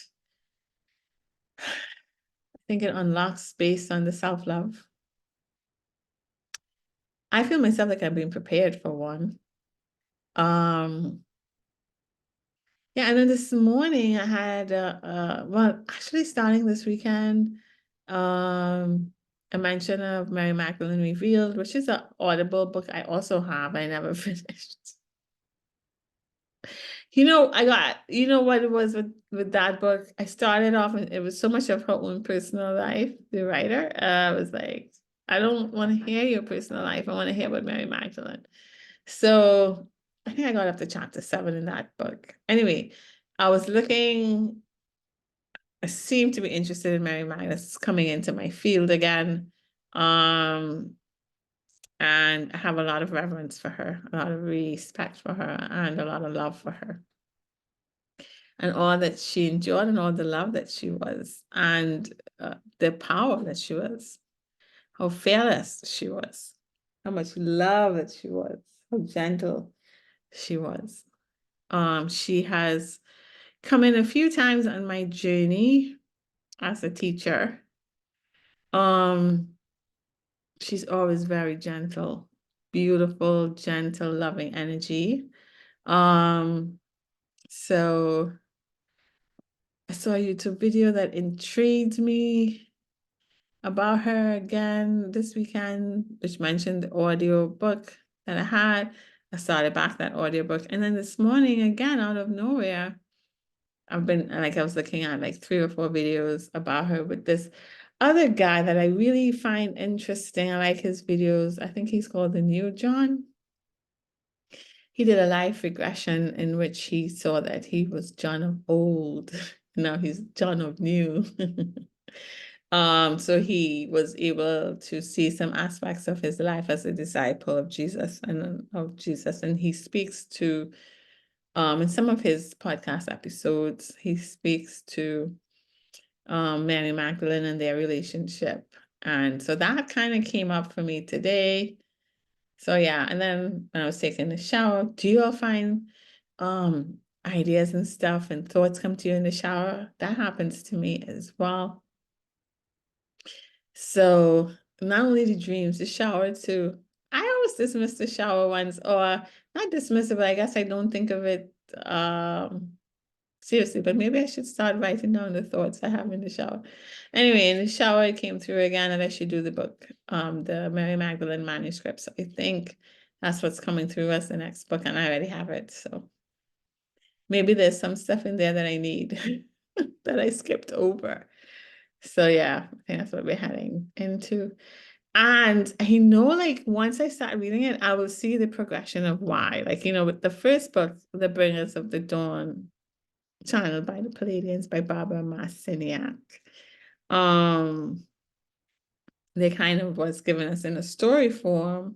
I think it unlocks based on the self-love. I feel myself like I've been prepared for one. Yeah, and then this morning I had well, actually starting this weekend, a mention of Mary Magdalene Revealed, which is an Audible book I also have. I never finished. You know what it was with that book? I started off and it was so much of her own personal life, the writer. I was like, I don't want to hear your personal life. I want to hear about Mary Magdalene. So I think I got up to chapter 7 in that book. Anyway, I was looking, I seem to be interested in Mary Magdalene. It's coming into my field again. And I have a lot of reverence for her, a lot of respect for her, and a lot of love for her. And all that she endured, and all the love that she was, and the power that she was, how fearless she was, how much love that she was, how gentle she was. She has come in a few times on my journey as a teacher. She's always very gentle, beautiful, gentle, loving energy. So I saw a YouTube video that intrigued me about her again this weekend, which mentioned the audio book that I had. I started back that audio book. And then this morning, again, out of nowhere, I was looking at like 3 or 4 videos about her with this other guy that I really find interesting. I like his videos. I think he's called the New John. He did a life regression in which he saw that he was John of old. Now he's John of new. So he was able to see some aspects of his life as a disciple of Jesus, and he speaks to in some of his podcast episodes, he speaks to Mary Magdalene and their relationship. And so that kind of came up for me today. So yeah, and then when I was taking a shower, do you all find ideas and stuff and thoughts come to you in the shower? That happens to me as well. So not only the dreams, the shower too. I always dismiss the shower ones, or not dismiss it, but I guess I don't think of it seriously, but maybe I should start writing down the thoughts I have in the shower. Anyway, in the shower, it came through again, and I should do the book, the Mary Magdalene manuscript. So I think that's what's coming through as the next book, and I already have it. So maybe there's some stuff in there that I need that I skipped over. So yeah, I think that's what we're heading into. And I know, like, once I start reading it, I will see the progression of why. Like, with the first book, The Bringers of the Dawn, channeled by the Palladians by Barbara Marciniak. They kind of was given us in a story form,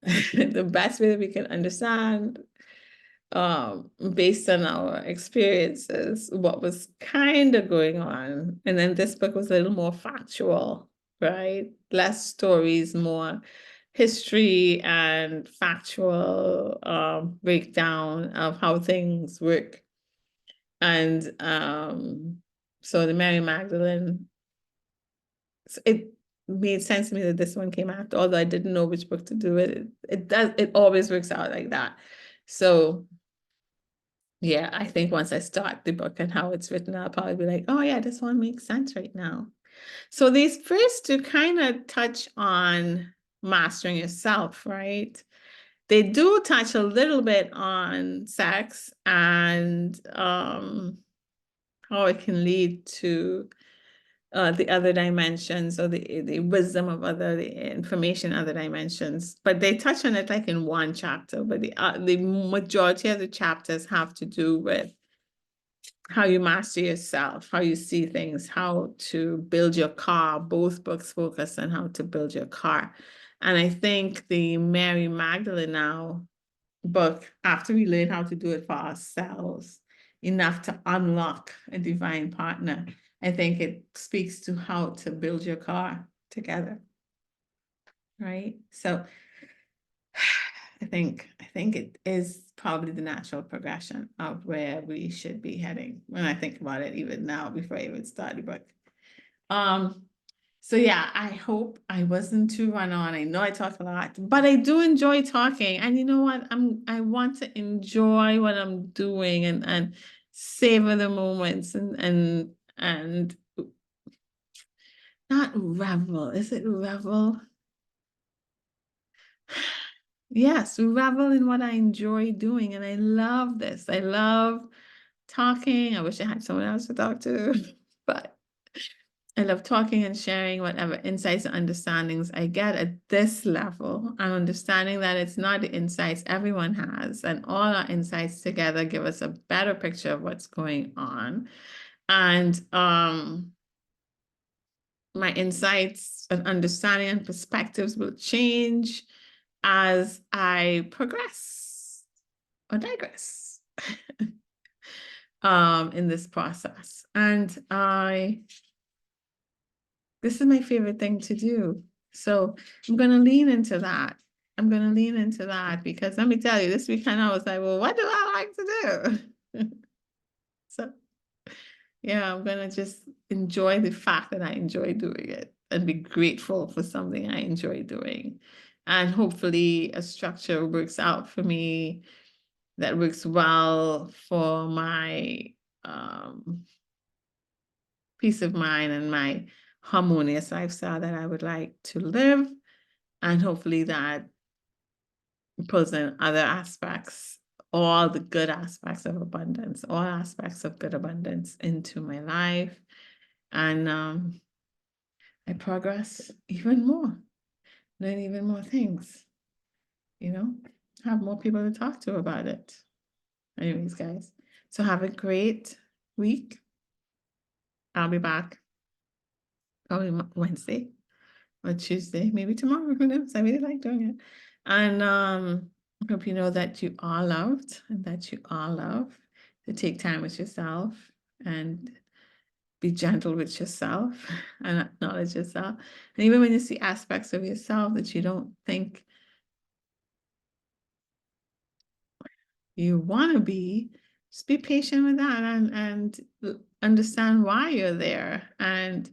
the best way that we can understand, based on our experiences, what was kind of going on. And then this book was a little more factual, right? Less stories, more history and factual breakdown of how things work. And so the Mary Magdalene, it made sense to me that this one came after, although I didn't know which book to do it. It always works out like that. So yeah, I think once I start the book and how it's written, I'll probably be like, oh yeah, this one makes sense right now. So these first two kind of touch on mastering yourself, right? They do touch a little bit on sex and how it can lead to the other dimensions, or the wisdom of the information, other dimensions. But they touch on it like in one chapter, but the majority of the chapters have to do with how you master yourself, how you see things, how to build your car. Both books focus on how to build your car. And I think the Mary Magdalene now book, after we learn how to do it for ourselves, enough to unlock a divine partner, I think it speaks to how to build your car together. Right? So I think it is probably the natural progression of where we should be heading when I think about it, even now before I even start the book. So yeah, I hope I wasn't too run on. I know I talk a lot, but I do enjoy talking. And you know what? I want to enjoy what I'm doing and savor the moments and not revel. Is it revel? Yes, revel in what I enjoy doing. And I love this. I love talking. I wish I had someone else to talk to, but I love talking and sharing whatever insights and understandings I get at this level and understanding that it's not the insights everyone has, and all our insights together give us a better picture of what's going on. And my insights and understanding and perspectives will change as I progress or digress in this process. And this is my favorite thing to do. So I'm going to lean into that. I'm going to lean into that because let me tell you, this weekend I was like, well, what do I like to do? So yeah, I'm going to just enjoy the fact that I enjoy doing it and be grateful for something I enjoy doing. And hopefully a structure works out for me that works well for my peace of mind and my harmonious lifestyle that I would like to live. And hopefully that pulls in other aspects, all the good aspects of abundance, all aspects of good abundance into my life. And I progress even more, learn even more things, have more people to talk to about it. Anyways, guys, so have a great week. I'll be back probably Wednesday or Tuesday, maybe tomorrow, who knows? I really like doing it. And I hope you know that you are loved and that you are loved. To take time with yourself and be gentle with yourself and acknowledge yourself. And even when you see aspects of yourself that you don't think you want to be, just be patient with that and understand why you're there and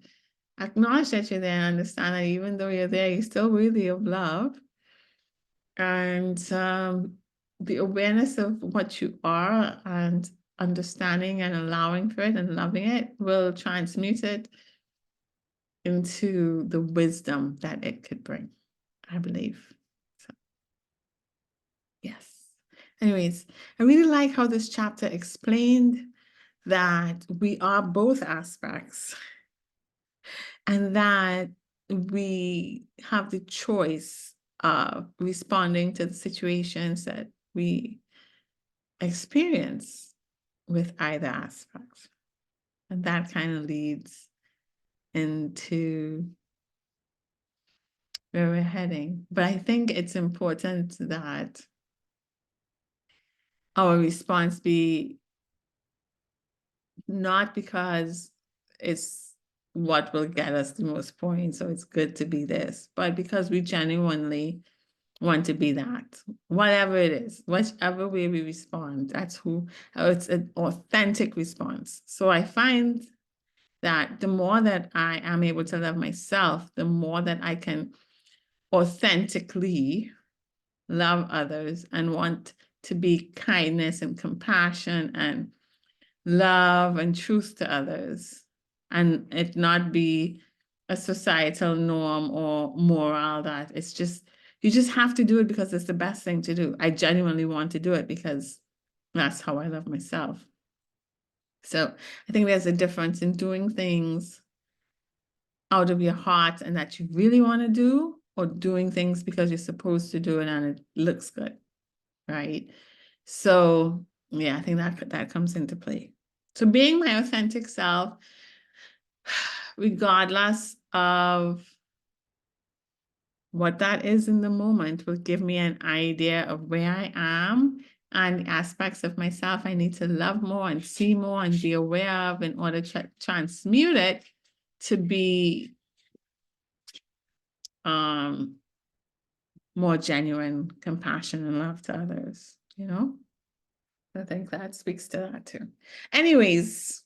acknowledge that you're there and understand that even though you're there, you're still worthy of love. And the awareness of what you are and understanding and allowing for it and loving it will transmute it into the wisdom that it could bring, I believe. So, yes. Anyways, I really like how this chapter explained that we are both aspects and that we have the choice of responding to the situations that we experience with either aspect. And that kind of leads into where we're heading. But I think it's important that our response be not because it's what will get us the most points, so it's good to be this, but because we genuinely want to be that, whatever it is, whichever way we respond, it's an authentic response. So I find that the more that I am able to love myself, the more that I can authentically love others and want to be kindness and compassion and love and truth to others, and it not be a societal norm or moral that it's just, you just have to do it because it's the best thing to do. I genuinely want to do it because that's how I love myself. So I think there's a difference in doing things out of your heart and that you really want to do, or doing things because you're supposed to do it and it looks good, right? So yeah, I think that comes into play. So being my authentic self, regardless of what that is in the moment will give me an idea of where I am and the aspects of myself I need to love more and see more and be aware of in order to transmute it to be more genuine compassion and love to others, you know? I think that speaks to that too. Anyways,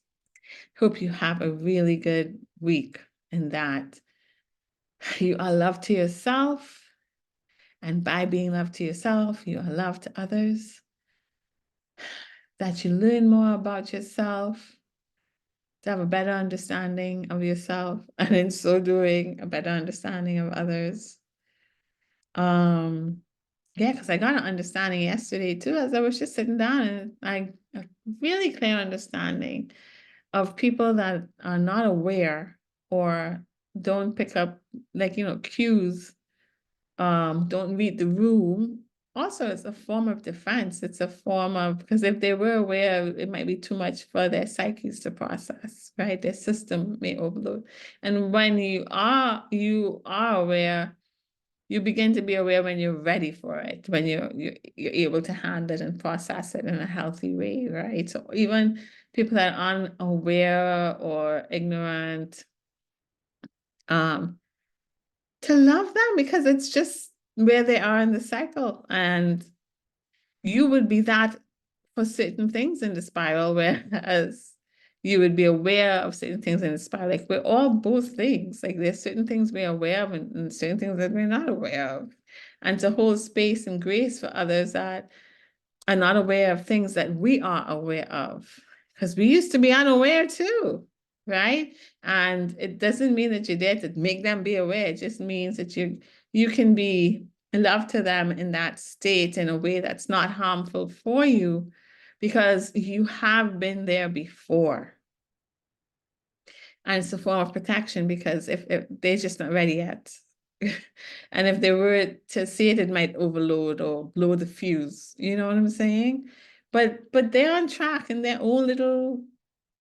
hope you have a really good week and that you are loved to yourself. And by being loved to yourself, you are loved to others. That you learn more about yourself, to have a better understanding of yourself, and in so doing, a better understanding of others. Yeah, because I got an understanding yesterday too, as I was just sitting down, and a really clear understanding of people that are not aware or don't pick up, like, cues, don't read the room. Also, it's a form of defense. It's a form of, because if they were aware, it might be too much for their psyches to process, right? Their system may overload. And when you are aware, you begin to be aware when you're ready for it, when you're able to handle it and process it in a healthy way, right? So even people that are unaware or ignorant, to love them because it's just where they are in the cycle. And you would be that for certain things in the spiral, whereas you would be aware of certain things in the spiral. Like we're all both things. Like there's certain things we're aware of and certain things that we're not aware of. And to hold space and grace for others that are not aware of things that we are aware of. Because we used to be unaware too, right? And it doesn't mean that you're there to make them be aware. It just means that you can be love to them in that state in a way that's not harmful for you because you have been there before. And it's a form of protection because if they're just not ready yet. And if they were to see it, it might overload or blow the fuse. You know what I'm saying? But they're on track in their own little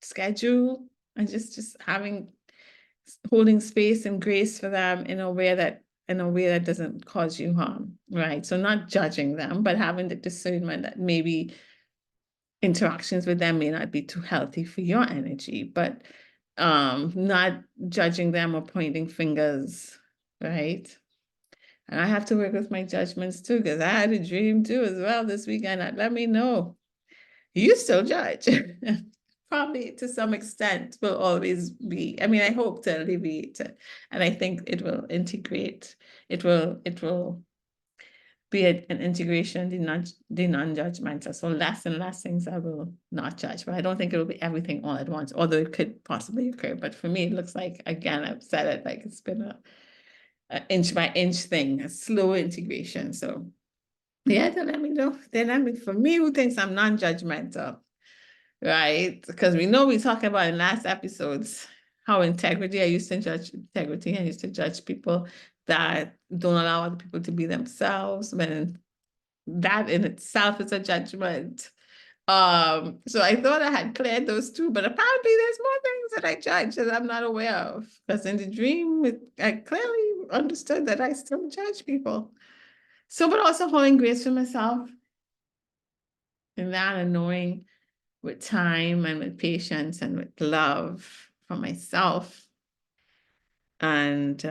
schedule and just holding space and grace for them in a way that doesn't cause you harm, right? So not judging them, but having the discernment that maybe interactions with them may not be too healthy for your energy, but not judging them or pointing fingers, right? And I have to work with my judgments too, because I had a dream too as well this weekend. Let me know. You still judge. Probably to some extent will always be. I mean, I hope to alleviate it. And I think it will integrate. It will be an integration, the non-judgmental. So less and less things I will not judge. But I don't think it will be everything all at once, although it could possibly occur. But for me, it looks like, again, I've said it, like it's been a inch by inch thing, a slow integration. So yeah, then let me know. For me, who thinks I'm non-judgmental, right? Because we know we talked about in last episodes how integrity, I used to judge integrity. I used to judge people that don't allow other people to be themselves, when that in itself is a judgment. So I thought I had cleared those two, but apparently there's more things that I judge that I'm not aware of. Because in the dream, I clearly understood that I still judge people. So, but also holding grace for myself and that, and knowing with time and with patience and with love for myself. And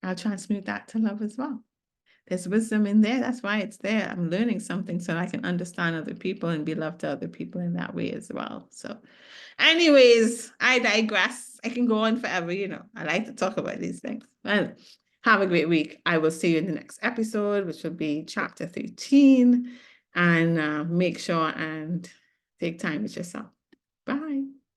I'll transmute that to love as well. There's wisdom in there. That's why it's there. I'm learning something so I can understand other people and be loved to other people in that way as well. So anyways, I digress. I can go on forever, I like to talk about these things. Well, have a great week. I will see you in the next episode, which will be chapter 13. And make sure and take time with yourself. Bye.